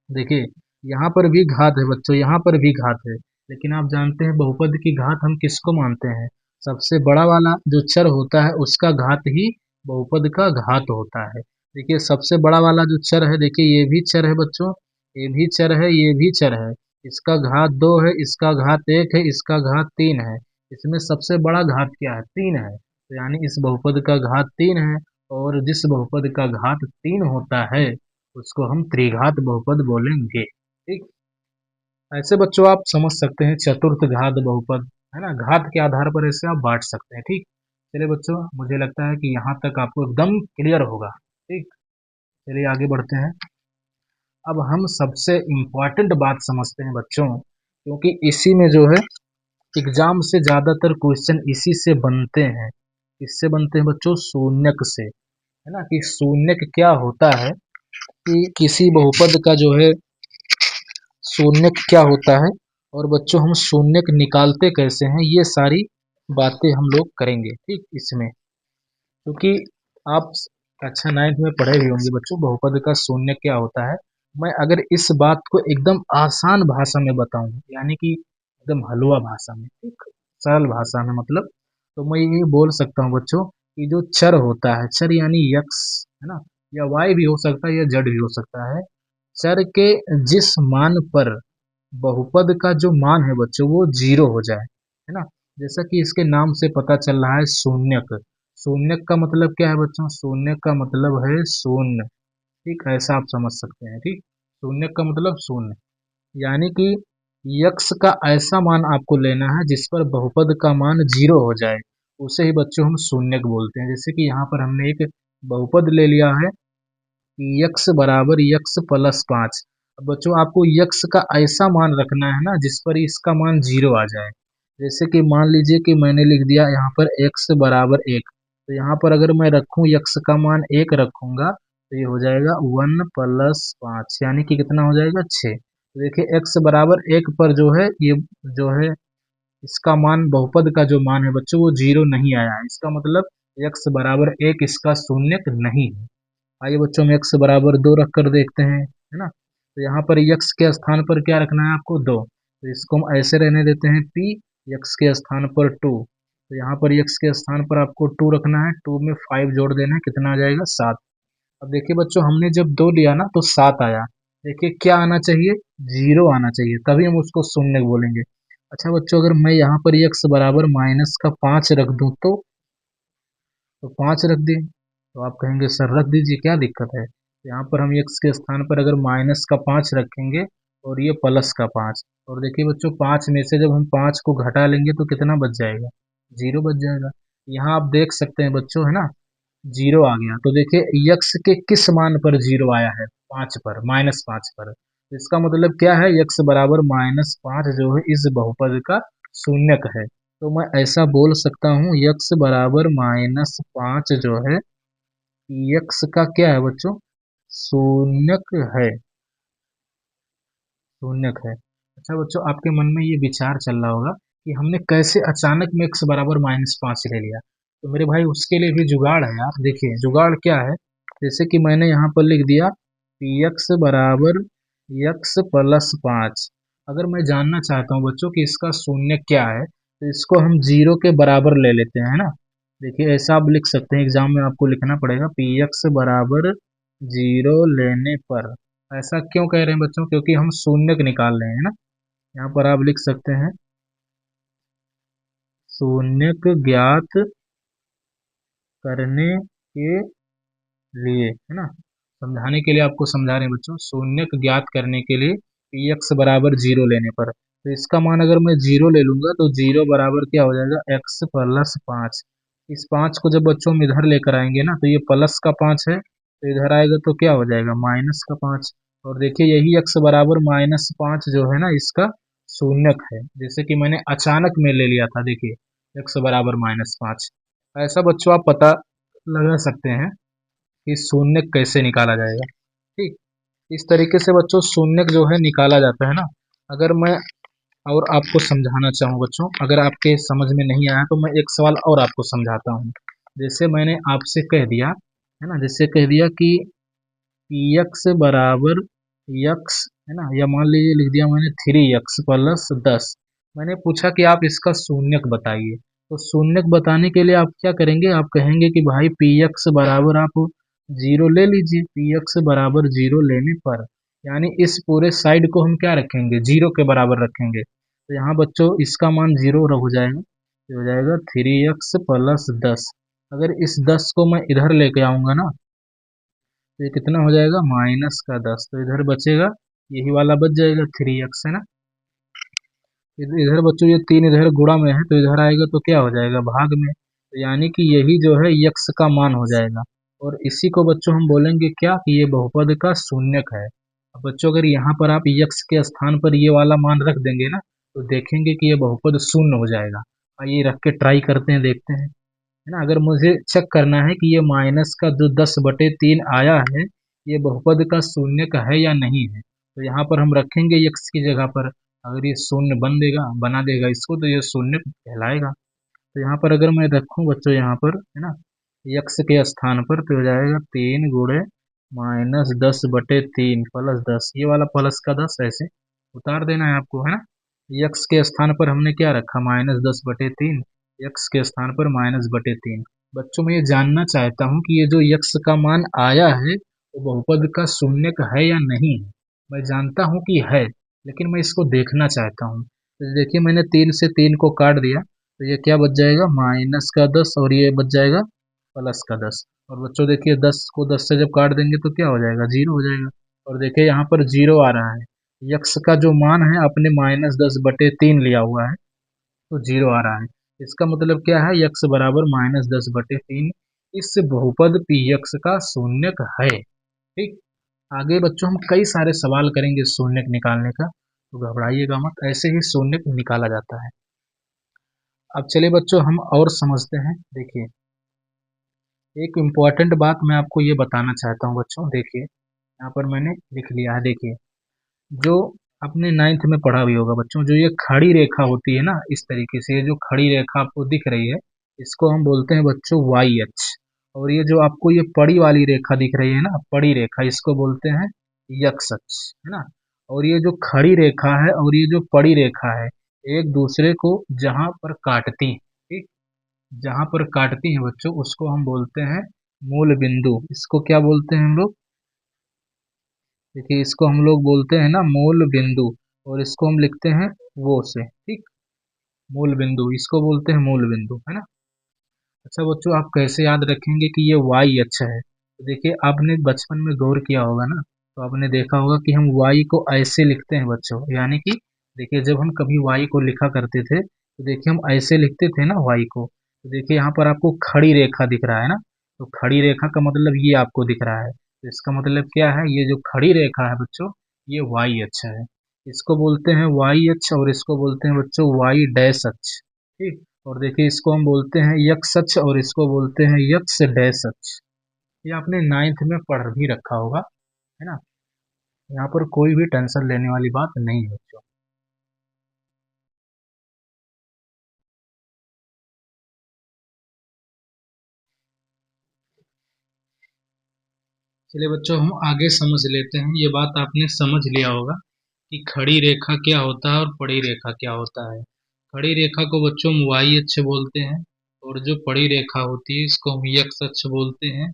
देखिए यहाँ पर भी घात है बच्चों, यहाँ पर भी घात है। लेकिन आप जानते हैं बहुपद की घात हम किसको मानते हैं? सबसे बड़ा वाला जो चर होता है उसका घात ही बहुपद का घात होता है। देखिए सबसे बड़ा वाला जो चर है, देखिए ये भी चर है बच्चों, ये भी चर है, ये भी चर है। इसका घात दो है, इसका घात एक है, इसका घात तीन है। इसमें सबसे बड़ा घात क्या है? तीन है। तो यानी इस बहुपद का घात तीन है, और जिस बहुपद का घात तीन होता है उसको हम त्रिघात बहुपद बोलेंगे, ठीक। ऐसे बच्चों आप समझ सकते हैं चतुर्थ घात बहुपद, है ना। घात के आधार पर ऐसे आप बांट सकते हैं, ठीक। चलिए बच्चों, मुझे लगता है कि यहाँ तक आपको एकदम क्लियर होगा, ठीक। चलिए आगे बढ़ते हैं। अब हम सबसे इम्पोर्टेंट बात समझते हैं बच्चों, क्योंकि इसी में जो है एग्जाम से ज्यादातर क्वेश्चन इसी से बनते हैं। इससे बनते हैं बच्चों शून्यक से, है ना। कि शून्यक क्या होता है, कि किसी बहुपद का जो है शून्यक क्या होता है, और बच्चों हम शून्यक निकालते कैसे हैं, ये सारी बातें हम लोग करेंगे, ठीक। इसमें क्योंकि आप कक्षा 9th में पढ़े भी होंगे बच्चों बहुपद का शून्य क्या होता है। मैं अगर इस बात को एकदम आसान भाषा में बताऊं, यानी कि एकदम हलवा भाषा में, ठीक, सरल भाषा में, मतलब, तो मैं ये बोल सकता हूँ बच्चों कि जो चर होता है, चर यानी यक्स, है ना, या वाई भी हो सकता है या जेड भी हो सकता है, चर के जिस मान पर बहुपद का जो मान है बच्चों वो जीरो हो जाए, है ना। जैसा कि इसके नाम से पता चल रहा है, शून्यक। शून्यक का मतलब क्या है बच्चों? शून्यक का मतलब है शून्य। ठीक, ऐसा आप समझ सकते हैं। ठीक, शून्यक का मतलब शून्य, यानी कि यक्स का ऐसा मान आपको लेना है जिस पर बहुपद का मान जीरो हो जाए, उसे ही बच्चों हम शून्यक बोलते हैं। जैसे कि यहाँ पर हमने एक बहुपद ले लिया है, यक्स बराबर यक्स प्लस 5। अब बच्चों आपको यक्स का ऐसा मान रखना है ना जिस पर इसका मान जीरो आ जाए। जैसे कि मान लीजिए कि मैंने लिख दिया यहाँ पर एक्स बराबर एक, तो यहाँ पर अगर मैं रखूँ यक्स का मान एक रखूंगा तो ये हो जाएगा 1 + 5, यानी कि कितना हो जाएगा 6। तो देखिए एक्स बराबर एक पर जो है ये जो है इसका मान, बहुपद का जो मान है बच्चों वो जीरो नहीं आया है, इसका मतलब एक्स बराबर एक इसका शून्यक नहीं है। आइए बच्चों में एक्स बराबर 2 रख कर देखते हैं, है ना। तो यहाँ पर यक्स के स्थान पर क्या रखना है आपको? 2। तो इसको हम ऐसे रहने देते हैं पी, यक्स के स्थान पर 2। तो यहाँ पर यक्स के स्थान पर आपको 2 रखना है, 2 में 5 जोड़ देना है, कितना आ जाएगा? 7। अब देखिए बच्चों हमने जब 2 लिया ना तो 7 आया। देखिए क्या आना चाहिए? जीरो आना चाहिए, तभी हम उसको शून्य बोलेंगे। अच्छा बच्चों अगर मैं यहाँ पर यक्स बराबर माइनस का 5 रख दूं तो 5 रख दें तो आप कहेंगे सर रख दीजिए क्या दिक्कत है। यहाँ पर हम एक्स के स्थान पर अगर माइनस का 5 रखेंगे और ये प्लस का 5, और देखिए बच्चों 5 में से जब हम 5 को घटा लेंगे तो कितना बच जाएगा? जीरो बच जाएगा। यहाँ आप देख सकते हैं बच्चों, है ना, जीरो आ गया। तो देखिए यक्स के किस मान पर जीरो आया है? 5 पर, -5 पर। तो इसका मतलब क्या है? यक्स बराबर -5 जो है इस बहुपद का शून्यक है। तो मैं ऐसा बोल सकता हूँ यक्स बराबर -5 जो है यक्स का क्या है बच्चों? शून्यक है, शून्यक है। अच्छा बच्चों आपके मन में ये विचार चल रहा होगा कि हमने कैसे अचानक में एक्स बराबर -5 ले लिया। तो मेरे भाई उसके लिए भी जुगाड़ है यार। देखिए जुगाड़ क्या है, जैसे कि मैंने यहाँ पर लिख दिया पी एक्स बराबर यक्स प्लस 5। अगर मैं जानना चाहता हूँ बच्चों कि इसका शून्य क्या है तो इसको हम जीरो के बराबर ले लेते हैं, है ना। देखिए ऐसा आप लिख सकते हैं, एग्जाम में आपको लिखना पड़ेगा पी एक्स बराबर जीरो लेने पर। ऐसा क्यों कह रहे हैं बच्चों? क्योंकि हम शून्यक निकाल रहे हैं ना। यहाँ पर आप लिख सकते हैं शून्यक ज्ञात करने के लिए, है ना। समझाने के लिए आपको समझा रहे हैं बच्चों, शून्यक ज्ञात करने के लिए पी एक्स बराबर जीरो लेने पर। तो इसका मान अगर मैं जीरो ले लूंगा तो जीरो बराबर क्या हो जाएगा? X plus 5। इस 5 को जब बच्चों हम इधर लेकर आएंगे ना तो ये प्लस का 5 है, तो इधर आएगा तो क्या हो जाएगा? माइनस का 5। और देखिए यही एक्स बराबर -5 जो है ना इसका शून्यक है, जैसे कि मैंने अचानक में ले लिया था। देखिए एक्स बराबर -5। ऐसा बच्चों आप पता लगा सकते हैं कि शून्यक कैसे निकाला जाएगा। ठीक, इस तरीके से बच्चों शून्यक जो है निकाला जाता है ना। अगर मैं और आपको समझाना चाहूँ बच्चों, अगर आपके समझ में नहीं आया तो मैं एक सवाल और आपको समझाता हूँ। जैसे मैंने आपसे कह दिया, है ना, जैसे कह दिया कि यक्स बराबर यक्स, है ना, या मान लीजिए लिख दिया मैंने 3x + 10। मैंने पूछा कि आप इसका शून्यक बताइए। तो शून्यक बताने के लिए आप क्या करेंगे? आप कहेंगे कि भाई पी एक्स बराबर आप जीरो ले लीजिए, पी एक्स बराबर जीरो लेने पर, यानी इस पूरे साइड को हम क्या रखेंगे? जीरो के बराबर रखेंगे। तो यहाँ बच्चों इसका मान जीरो हो जाएगा, ये हो जाएगा 3x + 10। अगर इस 10 को मैं इधर लेके आऊंगा ना तो ये कितना हो जाएगा? -10। तो इधर बचेगा, यही वाला बच जाएगा 3x, है ना। इधर बच्चों ये 3 इधर गुणा में है तो इधर आएगा तो क्या हो जाएगा? भाग में। तो यानी कि यही जो है यक्स का मान हो जाएगा। और इसी को बच्चों हम बोलेंगे क्या? कि ये बहुपद का शून्यक है। अब बच्चों अगर यहाँ पर आप यक्स के स्थान पर ये वाला मान रख देंगे ना तो देखेंगे कि ये बहुपद शून्य हो जाएगा। आइए रख के ट्राई करते हैं, देखते हैं, है ना। अगर मुझे चेक करना है कि ये माइनस का जो 10/3 आया है ये बहुपद का शून्य का है या नहीं है, तो यहाँ पर हम रखेंगे यक्स की जगह पर। अगर ये शून्य बना देगा इसको तो ये शून्य कहलाएगा। तो यहाँ पर अगर मैं रखूँ बच्चों यहाँ पर, है ना, यक्स के स्थान पर तो हो जाएगा 3 गुणे -10/3 + 10, ये वाला प्लस का 10 ऐसे उतार देना है आपको, है ना। यक्स के स्थान पर हमने क्या रखा? -10/3, यक्स के स्थान पर -3। बच्चों मैं ये जानना चाहता हूँ कि ये जो यक्स का मान आया है वो बहुपद का शून्यक है या नहीं है। मैं जानता हूँ कि है, लेकिन मैं इसको देखना चाहता हूँ। तो देखिए मैंने 3 से 3 को काट दिया, तो ये क्या बच जाएगा, माइनस का 10, और ये बच जाएगा प्लस का 10। और बच्चों देखिए 10 को 10 से जब काट देंगे तो क्या हो जाएगा, 0 हो जाएगा। और देखिए यहाँ पर 0 आ रहा है, यक्स का जो मान है आपने -10/3 लिया हुआ है, तो 0 आ रहा है। इसका मतलब क्या है, यक्स बराबर -10/3 इस बहुपद पी यक्स का शून्यक है। ठीक। आगे बच्चों हम कई सारे सवाल करेंगे शून्यक निकालने का, तो घबराइएगा मत, ऐसे ही शून्यक निकाला जाता है। अब चलिए बच्चों हम और समझते हैं। देखिए एक इम्पॉर्टेंट बात मैं आपको ये बताना चाहता हूँ बच्चों। देखिए यहाँ पर मैंने लिख लिया है। देखिए जो आपने 9th में पढ़ा भी होगा बच्चों, जो ये खड़ी रेखा होती है ना, इस तरीके से ये जो खड़ी रेखा आपको दिख रही है, इसको हम बोलते हैं बच्चों वाई अक्ष। और ये जो आपको ये पड़ी वाली रेखा दिख रही है ना, पड़ी रेखा, इसको बोलते हैं यक्ष अक्ष, है ना। और ये जो खड़ी रेखा है और ये जो पड़ी रेखा है, एक दूसरे को जहां पर काटती, ठीक, जहां पर काटती हैं बच्चों, उसको हम बोलते हैं मूल बिंदु। इसको क्या बोलते हैं हम लोग, देखिए इसको हम लोग बोलते हैं ना मूल बिंदु, और इसको हम लिखते हैं वो से, ठीक, मूल बिंदु, इसको बोलते हैं मूल बिंदु, है ना। अच्छा बच्चों आप कैसे याद रखेंगे कि ये वाई अच्छा है, तो देखिए आपने बचपन में गौर किया होगा ना, तो आपने देखा होगा कि हम वाई को ऐसे लिखते हैं बच्चों, यानी कि देखिए जब हम कभी वाई को लिखा करते थे तो देखिए हम ऐसे लिखते थे ना वाई को। तो देखिए यहाँ पर आपको खड़ी रेखा दिख रहा है ना, तो खड़ी रेखा का मतलब ये आपको दिख रहा है, तो इसका मतलब क्या है, ये जो खड़ी रेखा है बच्चों, ये वाई अच्छा है। इसको बोलते हैं वाई अक्ष, और इसको बोलते हैं बच्चों वाई डैश अक्ष, ठीक। और देखिए इसको हम बोलते हैं यक्स अक्ष, और इसको बोलते हैं यक्स डैश अक्ष। ये आपने 9th में पढ़ भी रखा होगा, है ना। यहाँ पर कोई भी टेंशन लेने वाली बात नहीं है बच्चों। चलिए बच्चों हम आगे समझ लेते हैं। ये बात आपने समझ लिया होगा कि खड़ी रेखा क्या होता है और पड़ी रेखा क्या होता है। खड़ी रेखा को बच्चों हम वाई अक्ष बोलते हैं, और जो पड़ी रेखा होती है इसको हम यक्स अक्ष बोलते हैं।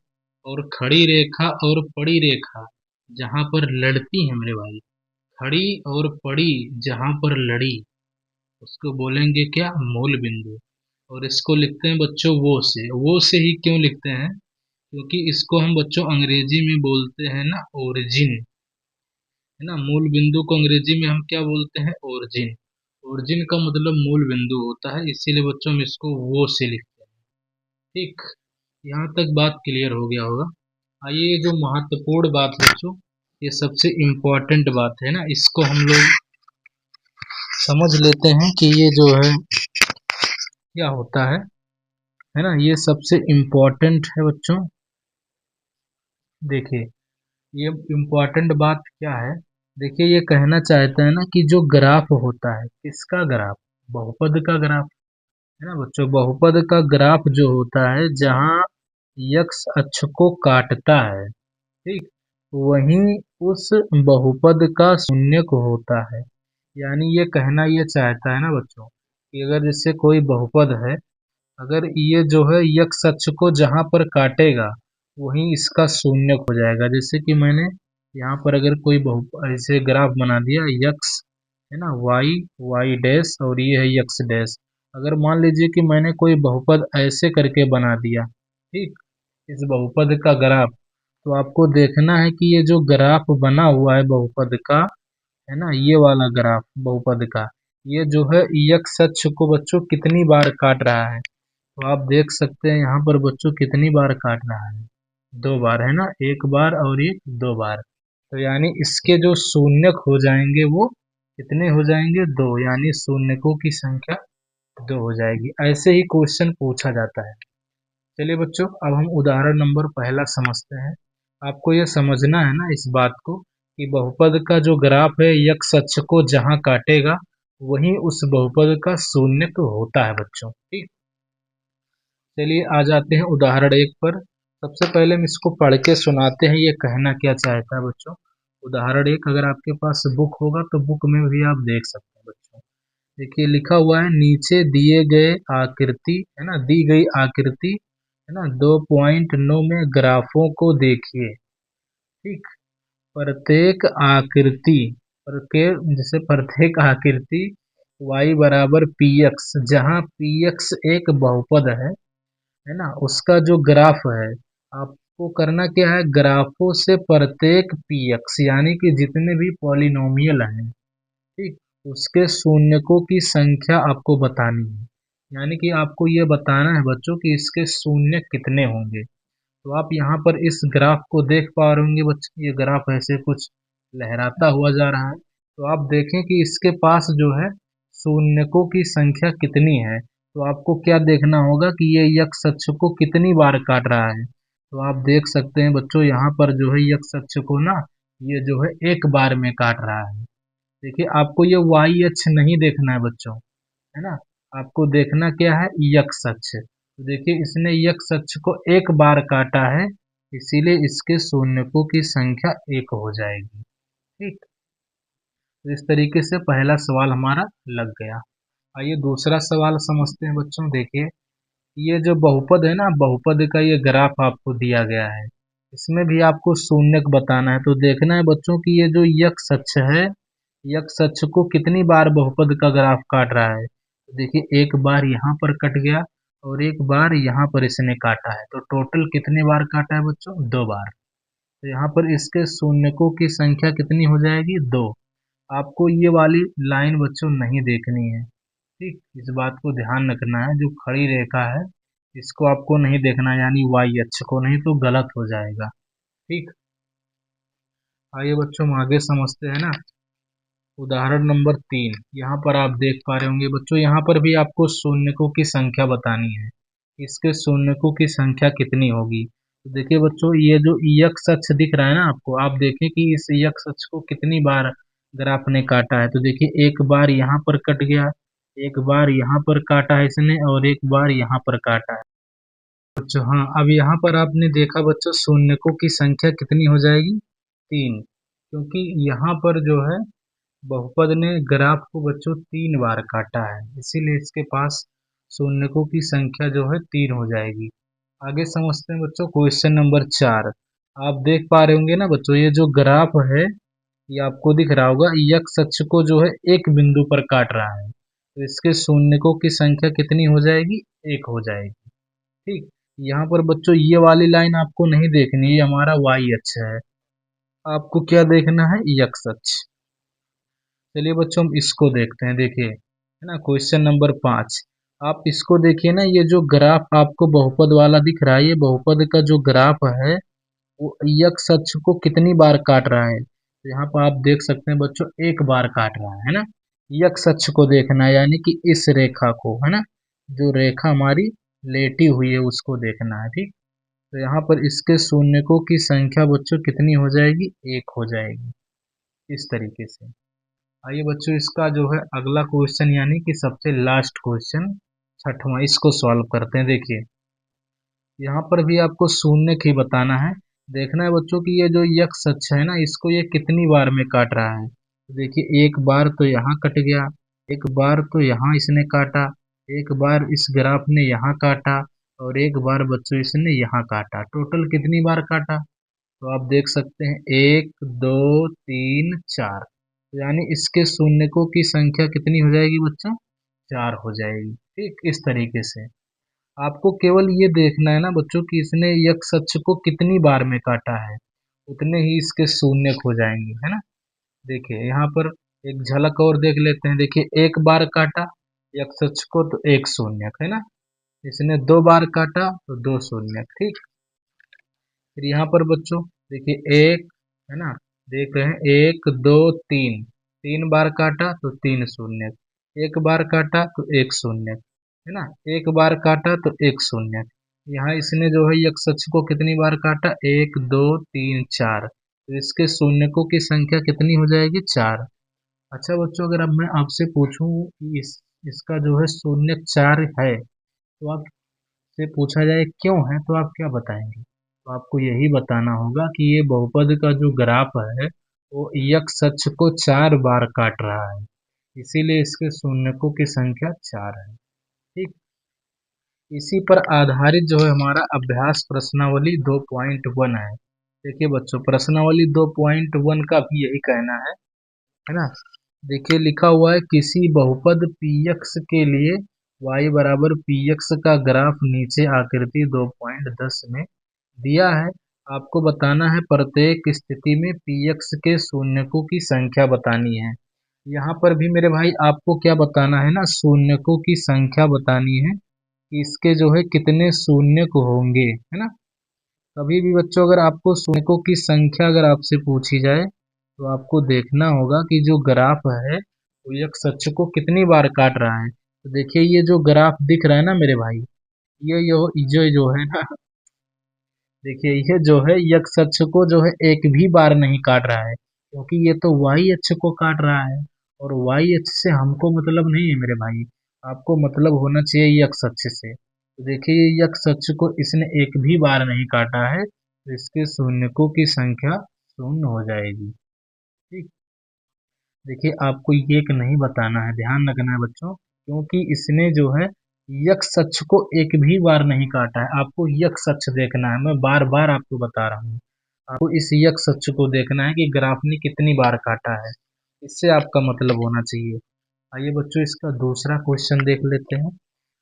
और खड़ी रेखा और पड़ी रेखा जहाँ पर लड़ती है मेरे भाई, खड़ी और पड़ी जहाँ पर लड़ी, उसको बोलेंगे क्या, मूल बिंदु। और इसको लिखते हैं बच्चों वो से ही क्यों लिखते हैं, क्योंकि इसको हम बच्चों अंग्रेजी में बोलते हैं ना ओरिजिन, है ना। मूल बिंदु को अंग्रेजी में हम क्या बोलते हैं, ओरिजिन। ओरिजिन का मतलब मूल बिंदु होता है, इसीलिए बच्चों हम इसको वो से लिखते हैं। ठीक, यहाँ तक बात क्लियर हो गया होगा। आइए जो महत्वपूर्ण बात बच्चों, ये सबसे इम्पोर्टेंट बात है ना, इसको हम लोग समझ लेते हैं कि ये जो है क्या होता है ना, ये सबसे इम्पोर्टेंट है बच्चों। देखिए ये इम्पोर्टेंट बात क्या है, देखिए ये कहना चाहते हैं ना कि जो ग्राफ होता है, किसका ग्राफ, बहुपद का ग्राफ, है ना बच्चों। बहुपद का ग्राफ जो होता है जहाँ यक्स अक्ष को काटता है, ठीक, वहीं उस बहुपद का शून्यक होता है। यानी ये कहना ये चाहता है ना बच्चों कि अगर जैसे कोई बहुपद है, अगर ये जो है यक्स अक्ष को जहाँ पर काटेगा वहीं इसका शून्यक हो जाएगा। जैसे कि मैंने यहाँ पर अगर कोई बहु ऐसे ग्राफ बना दिया, यक्स है ना, वाई, वाई डैश, और ये है यक्स डैश। अगर मान लीजिए कि मैंने कोई बहुपद ऐसे करके बना दिया, ठीक, इस बहुपद का ग्राफ, तो आपको देखना है कि ये जो ग्राफ बना हुआ है बहुपद का, है ना, ये वाला ग्राफ बहुपद का, ये जो है यक्स अक्ष को बच्चों कितनी बार काट रहा है। तो आप देख सकते हैं यहाँ पर बच्चों कितनी बार काट रहा है, 2 बार, है ना, एक बार और ये 2 बार। तो यानी इसके जो शून्यक हो जाएंगे वो कितने हो जाएंगे, 2, यानी शून्यकों की संख्या 2 हो जाएगी। ऐसे ही क्वेश्चन पूछा जाता है। चलिए बच्चों अब हम उदाहरण नंबर पहला समझते हैं। आपको ये समझना है ना इस बात को कि बहुपद का जो ग्राफ है यक्स अक्ष को जहाँ काटेगा वहीं उस बहुपद का शून्यक होता है बच्चों, ठीक। चलिए आ जाते हैं उदाहरण 1 पर। सबसे पहले हम इसको पढ़ के सुनाते हैं, ये कहना क्या चाहता है बच्चों। उदाहरण 1 अगर आपके पास बुक होगा तो बुक में भी आप देख सकते हैं बच्चों। देखिए लिखा हुआ है, नीचे दिए गए आकृति, है ना, दी गई आकृति है ना। 2.9 में ग्राफों को देखिए। ठीक। प्रत्येक आकृति जैसे प्रत्येक आकृति y बराबर पी एक्स, जहाँ पी एक्स एक बहुपद है ना, उसका जो ग्राफ है, आपको करना क्या है, ग्राफों से प्रत्येक पी एक्स यानी कि जितने भी पॉलिनोमियल हैं, ठीक, उसके शून्यकों की संख्या आपको बतानी है। यानी कि आपको ये बताना है बच्चों कि इसके शून्य कितने होंगे। तो आप यहाँ पर इस ग्राफ को देख पा रहे होंगे बच्चों, ये ग्राफ ऐसे कुछ लहराता हुआ जा रहा है। तो आप देखें कि इसके पास जो है शून्यकों की संख्या कितनी है। तो आपको क्या देखना होगा कि ये यक्ष अक्ष को कितनी बार काट रहा है। तो आप देख सकते हैं बच्चों, यहाँ पर जो है यक्ष अक्ष को ना, ये जो है एक बार में काट रहा है। देखिए, आपको ये वाई अक्ष नहीं देखना है बच्चों, है ना। आपको देखना क्या है, यक्ष अक्ष। तो देखिए, इसने यक्ष अक्ष को एक बार काटा है, इसीलिए इसके शून्यकों की संख्या एक हो जाएगी। ठीक। तो इस तरीके से पहला सवाल हमारा लग गया। आइए दूसरा सवाल समझते हैं बच्चों। देखिए, ये जो बहुपद है ना, बहुपद का ये ग्राफ आपको दिया गया है, इसमें भी आपको शून्यक बताना है। तो देखना है बच्चों कि ये जो यक्ष अक्ष है, यक्ष अक्ष को कितनी बार बहुपद का ग्राफ काट रहा है। तो देखिए, एक बार यहाँ पर कट गया और एक बार यहाँ पर इसने काटा है। तो टोटल कितने बार काटा है बच्चों, दो बार। तो यहाँ पर इसके शून्यकों की संख्या कितनी हो जाएगी, दो। आपको ये वाली लाइन बच्चों नहीं देखनी है। ठीक, इस बात को ध्यान रखना है, जो खड़ी रेखा है इसको आपको नहीं देखना, यानी वाई अक्ष को, नहीं तो गलत हो जाएगा। ठीक। आइए बच्चों, हम आगे समझते हैं ना। उदाहरण नंबर 3, यहाँ पर आप देख पा रहे होंगे बच्चों, यहाँ पर भी आपको शून्यकों की संख्या बतानी है। इसके शून्यकों की संख्या कितनी होगी। तो देखिए बच्चों, ये जो यक्ष अक्ष दिख रहा है ना आपको, आप देखें कि इस यक्ष अक्ष को कितनी बार ग्राफ ने काटा है। तो देखिए, एक बार यहाँ पर कट गया, एक बार यहाँ पर काटा है इसने, और एक बार यहाँ पर काटा है बच्चों। हाँ, अब यहाँ पर आपने देखा बच्चों, शून्यकों की संख्या कितनी हो जाएगी, तीन। क्योंकि यहाँ पर जो है बहुपद ने ग्राफ को बच्चों तीन बार काटा है, इसीलिए इसके पास शून्यकों की संख्या जो है तीन हो जाएगी। आगे समझते हैं बच्चों, क्वेश्चन नंबर 4। आप देख पा रहे होंगे ना बच्चों, ये जो ग्राफ है, ये आपको दिख रहा होगा, यक्ष अक्ष को जो है एक बिंदु पर काट रहा है। तो इसके शून्यकों की संख्या कितनी हो जाएगी, एक हो जाएगी। ठीक। यहाँ पर बच्चों ये वाली लाइन आपको नहीं देखनी, ये हमारा वाई अक्ष है। आपको क्या देखना है, यक्ष अक्ष। चलिए बच्चों, हम इसको देखते हैं। देखिए, है ना, क्वेश्चन नंबर 5। आप इसको देखिए ना, ये जो ग्राफ आपको बहुपद वाला दिख रहा है, ये बहुपद का जो ग्राफ है, वो यक्ष अक्ष को कितनी बार काट रहा है। तो यहाँ पर आप देख सकते हैं बच्चों, एक बार काट रहा है ना। यक्ष अक्ष को देखना है, यानी कि इस रेखा को, है ना, जो रेखा हमारी लेटी हुई है उसको देखना है। ठीक। तो यहाँ पर इसके शून्यकों की संख्या बच्चों कितनी हो जाएगी, एक हो जाएगी, इस तरीके से। आइए बच्चों, इसका जो है अगला क्वेश्चन, यानी कि सबसे लास्ट क्वेश्चन, छठवां, इसको सॉल्व करते हैं। देखिए, यहाँ पर भी आपको शून्य ही बताना है। देखना है बच्चों कि ये जो यक्ष अक्ष है ना, इसको ये कितनी बार में काट रहा है। तो देखिए, एक बार तो यहाँ कट गया, एक बार तो यहाँ इसने काटा, एक बार इस ग्राफ ने यहाँ काटा, और एक बार बच्चों इसने यहाँ काटा। टोटल कितनी बार काटा। तो आप देख सकते हैं, एक, दो, तीन, चार। तो यानी इसके शून्यकों की संख्या कितनी हो जाएगी बच्चों, चार हो जाएगी। ठीक, इस तरीके से आपको केवल ये देखना है ना बच्चों कि इसने यक्ष अक्ष को कितनी बार में काटा है, उतने ही इसके शून्यक हो जाएंगे, है ना। देखिए, यहाँ पर एक झलक और देख लेते हैं। देखिए, एक बार काटा यक्ष अक्ष को तो एक शून्यक, है ना। इसने दो बार काटा तो दो शून्यक। ठीक। फिर यहाँ पर बच्चों देखिए, एक, है ना, देख रहे हैं, एक, दो, तीन, तीन बार काटा तो तीन शून्य, एक बार काटा तो एक शून्य, है ना, एक बार काटा तो एक शून्य। यहाँ इसने जो है यक्ष अक्ष को कितनी बार काटा, एक, दो, तीन, चार। तो इसके शून्यकों की संख्या कितनी हो जाएगी, चार। अच्छा बच्चों, अगर अब मैं आपसे पूछूं कि इसका जो है शून्य चार है, तो आप से पूछा जाए क्यों है, तो आप क्या बताएंगे। तो आपको यही बताना होगा कि ये बहुपद का जो ग्राफ है, वो यक्ष अक्ष को चार बार काट रहा है, इसीलिए इसके शून्यकों की संख्या चार है। ठीक। इसी पर आधारित जो है हमारा अभ्यास प्रश्नावली 2.1 है। देखिए बच्चों, प्रश्नावली 2.1 का भी यही कहना है ना। देखिए लिखा हुआ है, किसी बहुपद px के लिए y बराबर px का ग्राफ नीचे आकृति 2.10 में दिया है। आपको बताना है प्रत्येक स्थिति में px के शून्यकों की संख्या बतानी है। यहाँ पर भी मेरे भाई आपको क्या बताना है ना, शून्यकों की संख्या बतानी है कि इसके जो है कितने शून्यक होंगे, है ना। कभी भी बच्चों अगर आपको शून्यकों की संख्या अगर आपसे पूछी जाए तो आपको देखना होगा कि जो ग्राफ है वो एक अक्ष को कितनी बार काट रहा है। तो देखिए ये जो ग्राफ दिख रहा है ना मेरे भाई, ये जो है ना, देखिए ये जो है यक्ष अक्ष को जो है एक भी बार नहीं काट रहा है, क्योंकि ये तो वाई अक्ष को काट रहा है, और वाई अक्ष से हमको मतलब नहीं है मेरे भाई। आपको मतलब होना चाहिए यक्ष अक्ष से। तो देखिए ये यक्ष अक्ष को इसने एक भी बार नहीं काटा है, तो इसके शून्यकों की संख्या शून्य हो जाएगी। ठीक। देखिए आपको ये एक नहीं बताना है, ध्यान रखना है बच्चों, क्योंकि इसने जो है यक्ष अक्ष को एक भी बार नहीं काटा है। आपको यक्ष अक्ष देखना है, मैं बार बार आपको बता रहा हूँ। आपको इस यक्ष अक्ष को देखना है कि ग्राफ ने कितनी बार काटा है, इससे आपका मतलब होना चाहिए। आइए बच्चों इसका दूसरा क्वेश्चन देख लेते हैं।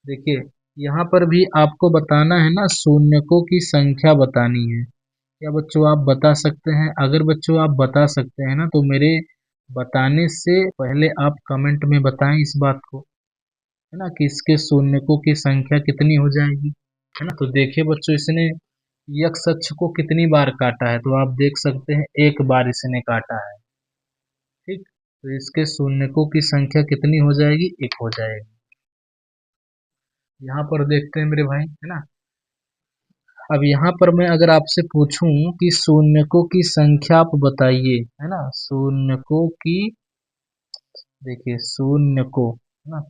देखिए यहाँ पर भी आपको बताना है ना, शून्यकों की संख्या बतानी है। क्या बच्चों आप बता सकते हैं? अगर बच्चों आप बता सकते हैं ना, तो मेरे बताने से पहले आप कमेंट में बताएं इस बात को, है ना, कि इसके शून्यकों की संख्या कितनी हो जाएगी, है ना। तो देखिए बच्चों, इसने यक्ष अक्ष को कितनी बार काटा है, तो आप देख सकते हैं एक बार इसने काटा है। ठीक। तो इसके शून्यकों की संख्या कितनी हो जाएगी? एक हो जाएगी। यहाँ पर देखते हैं मेरे भाई, है ना। अब यहाँ पर मैं अगर आपसे पूछूं कि शून्यकों की संख्या आप बताइए, है ना, शून्यकों की, देखिए शून्यकों, है ना,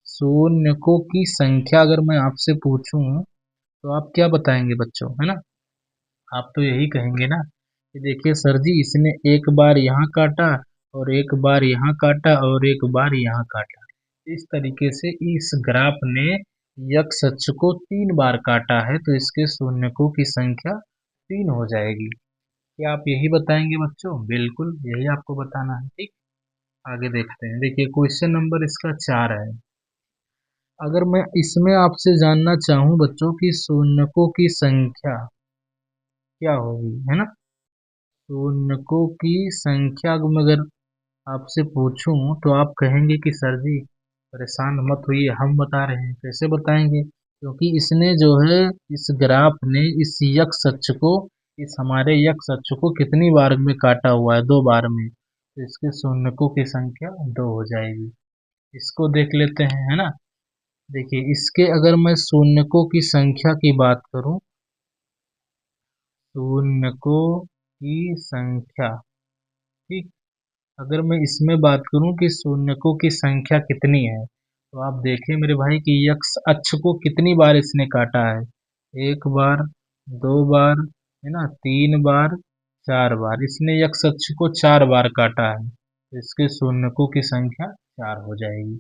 शून्यकों की संख्या अगर मैं आपसे पूछूं तो आप क्या बताएंगे बच्चों, है ना। आप तो यही कहेंगे ना कि देखिए सर जी, इसने एक बार यहाँ काटा और एक बार यहाँ काटा और एक बार यहाँ काटा। इस तरीके से इस ग्राफ ने यक्ष अक्ष को 3 बार काटा है, तो इसके शून्यकों की संख्या 3 हो जाएगी। क्या आप यही बताएंगे बच्चों? बिल्कुल यही आपको बताना है। ठीक। आगे देखते हैं। देखिए क्वेश्चन नंबर इसका 4 है। अगर मैं इसमें आपसे जानना चाहूँ बच्चों की शून्यकों की संख्या क्या होगी, है ना, शून्यकों की संख्या अगर आपसे पूछूं तो आप कहेंगे कि सर जी परेशान मत होइए, हम बता रहे हैं। कैसे बताएंगे? क्योंकि इसने जो है, इस ग्राफ ने इस यक्ष अक्ष को, इस हमारे यक्ष अक्ष को कितनी बार में काटा हुआ है? 2 बार में। तो इसके शून्यकों की संख्या 2 हो जाएगी। इसको देख लेते हैं, है ना। देखिए इसके अगर मैं शून्यकों की संख्या की बात करूं, शून्यकों की संख्या, ठीक, अगर मैं इसमें बात करूं कि शून्यकों की संख्या कितनी है, तो आप देखें मेरे भाई कि यक्ष अक्ष को कितनी बार इसने काटा है। 1 बार, 2 बार, है ना, 3 बार, 4 बार। इसने यक्ष अक्ष को 4 बार काटा है, तो इसके शून्यकों की संख्या 4 हो जाएगी।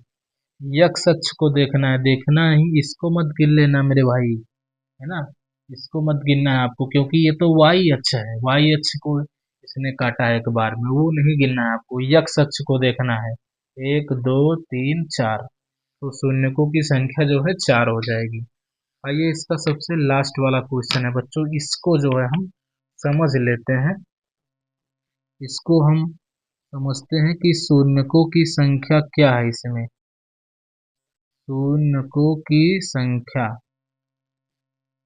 यक्ष अक्ष को देखना है, देखना ही, इसको मत गिन लेना मेरे भाई, है ना। इसको मत गिनना है आपको, क्योंकि ये तो वाई अक्ष है। वाई अक्ष को इसने काटा है 1 बार में, वो नहीं गिनना है आपको। यक्ष अक्ष को देखना है। 1 2 3 4, तो शून्यकों की संख्या जो है 4 हो जाएगी। आइए इसका सबसे लास्ट वाला क्वेश्चन है बच्चों, इसको जो है हम समझ लेते हैं। इसको हम समझते हैं कि शून्यकों की संख्या क्या है इसमें। शून्यकों की संख्या,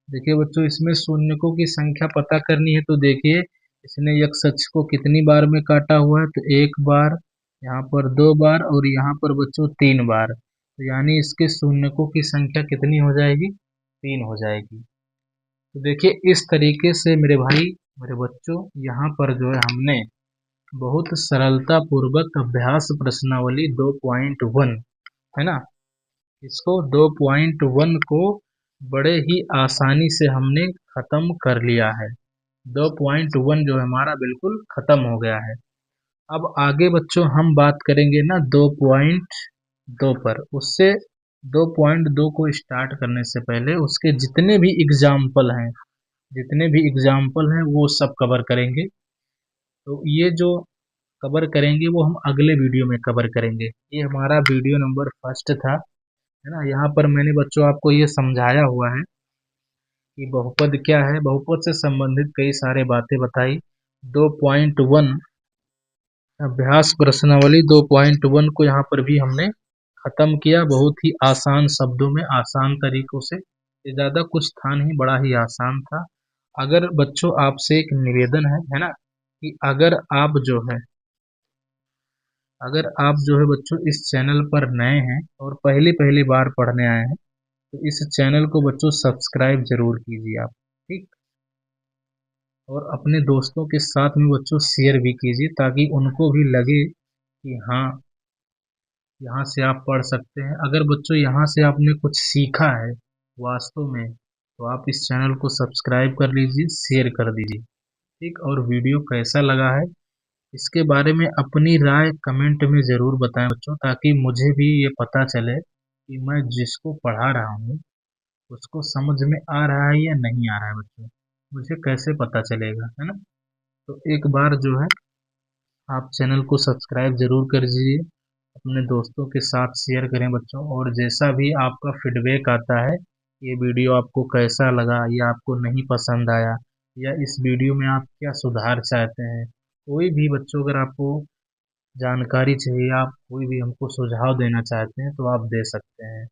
देखिए बच्चों इसमें शून्यकों की संख्या पता करनी है, तो देखिए इसने यक्ष अक्ष को कितनी बार में काटा हुआ है, तो 1 बार, यहाँ पर 2 बार और यहाँ पर बच्चों 3 बार। तो यानी इसके शून्यकों की संख्या कितनी हो जाएगी? 3 हो जाएगी। तो देखिए इस तरीके से मेरे भाई, मेरे बच्चों, यहाँ पर जो है हमने बहुत सरलता पूर्वक अभ्यास प्रश्नावली 2.1, है ना, इसको 2.1 को बड़े ही आसानी से हमने खत्म कर लिया है। 2.1 जो है हमारा बिल्कुल खत्म हो गया है। अब आगे बच्चों हम बात करेंगे ना 2.2 पर, उससे 2.2 को स्टार्ट करने से पहले उसके जितने भी एग्जाम्पल हैं वो सब कवर करेंगे। तो ये जो कवर करेंगे वो हम अगले वीडियो में कवर करेंगे। ये हमारा वीडियो नंबर फर्स्ट था, है ना। यहाँ पर मैंने बच्चों आपको ये समझाया हुआ है कि बहुपद क्या है, बहुपद से संबंधित कई सारे बातें बताई। 2.1 अभ्यास प्रश्नावली 2.1 को यहाँ पर भी हमने खत्म किया, बहुत ही आसान शब्दों में, आसान तरीकों से। ये ज़्यादा कुछ था नहीं, बड़ा ही आसान था। अगर बच्चों आपसे एक निवेदन है ना, कि अगर आप जो है बच्चों इस चैनल पर नए हैं और पहली पहली बार पढ़ने आए हैं, तो इस चैनल को बच्चों सब्सक्राइब जरूर कीजिए आप, ठीक। और अपने दोस्तों के साथ में बच्चों शेयर भी कीजिए, ताकि उनको भी लगे कि हाँ, यहाँ से आप पढ़ सकते हैं। अगर बच्चों यहाँ से आपने कुछ सीखा है वास्तव में, तो आप इस चैनल को सब्सक्राइब कर लीजिए, शेयर कर दीजिए, ठीक। और वीडियो कैसा लगा है इसके बारे में अपनी राय कमेंट में ज़रूर बताएं बच्चों, ताकि मुझे भी ये पता चले कि मैं जिसको पढ़ा रहा हूँ उसको समझ में आ रहा है या नहीं आ रहा है बच्चों। मुझे कैसे पता चलेगा, है ना। तो एक बार जो है आप चैनल को सब्सक्राइब जरूर कर दीजिए, अपने दोस्तों के साथ शेयर करें बच्चों। और जैसा भी आपका फीडबैक आता है, ये वीडियो आपको कैसा लगा या आपको नहीं पसंद आया, या इस वीडियो में आप क्या सुधार चाहते हैं, कोई भी बच्चों अगर आपको जानकारी चाहिए, आप कोई भी हमको सुझाव देना चाहते हैं, तो आप दे सकते हैं।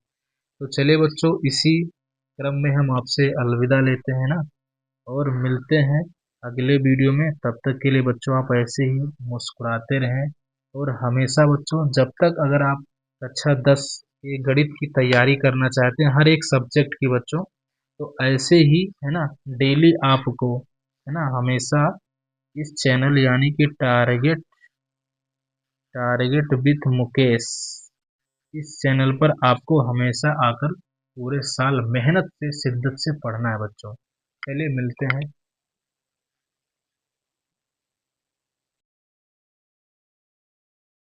तो चलिए बच्चों, इसी क्रम में हम आपसे अलविदा लेते हैं ना, और मिलते हैं अगले वीडियो में। तब तक के लिए बच्चों आप ऐसे ही मुस्कुराते रहें, और हमेशा बच्चों, जब तक अगर आप कक्षा 10 के गणित की तैयारी करना चाहते हैं हर एक सब्जेक्ट की बच्चों, तो ऐसे ही, है ना, डेली आपको, है ना, हमेशा इस चैनल यानी कि टारगेट विथ मुकेश, इस चैनल पर आपको हमेशा आकर पूरे साल मेहनत से, शिद्दत से पढ़ना है बच्चों। चलिए मिलते हैं।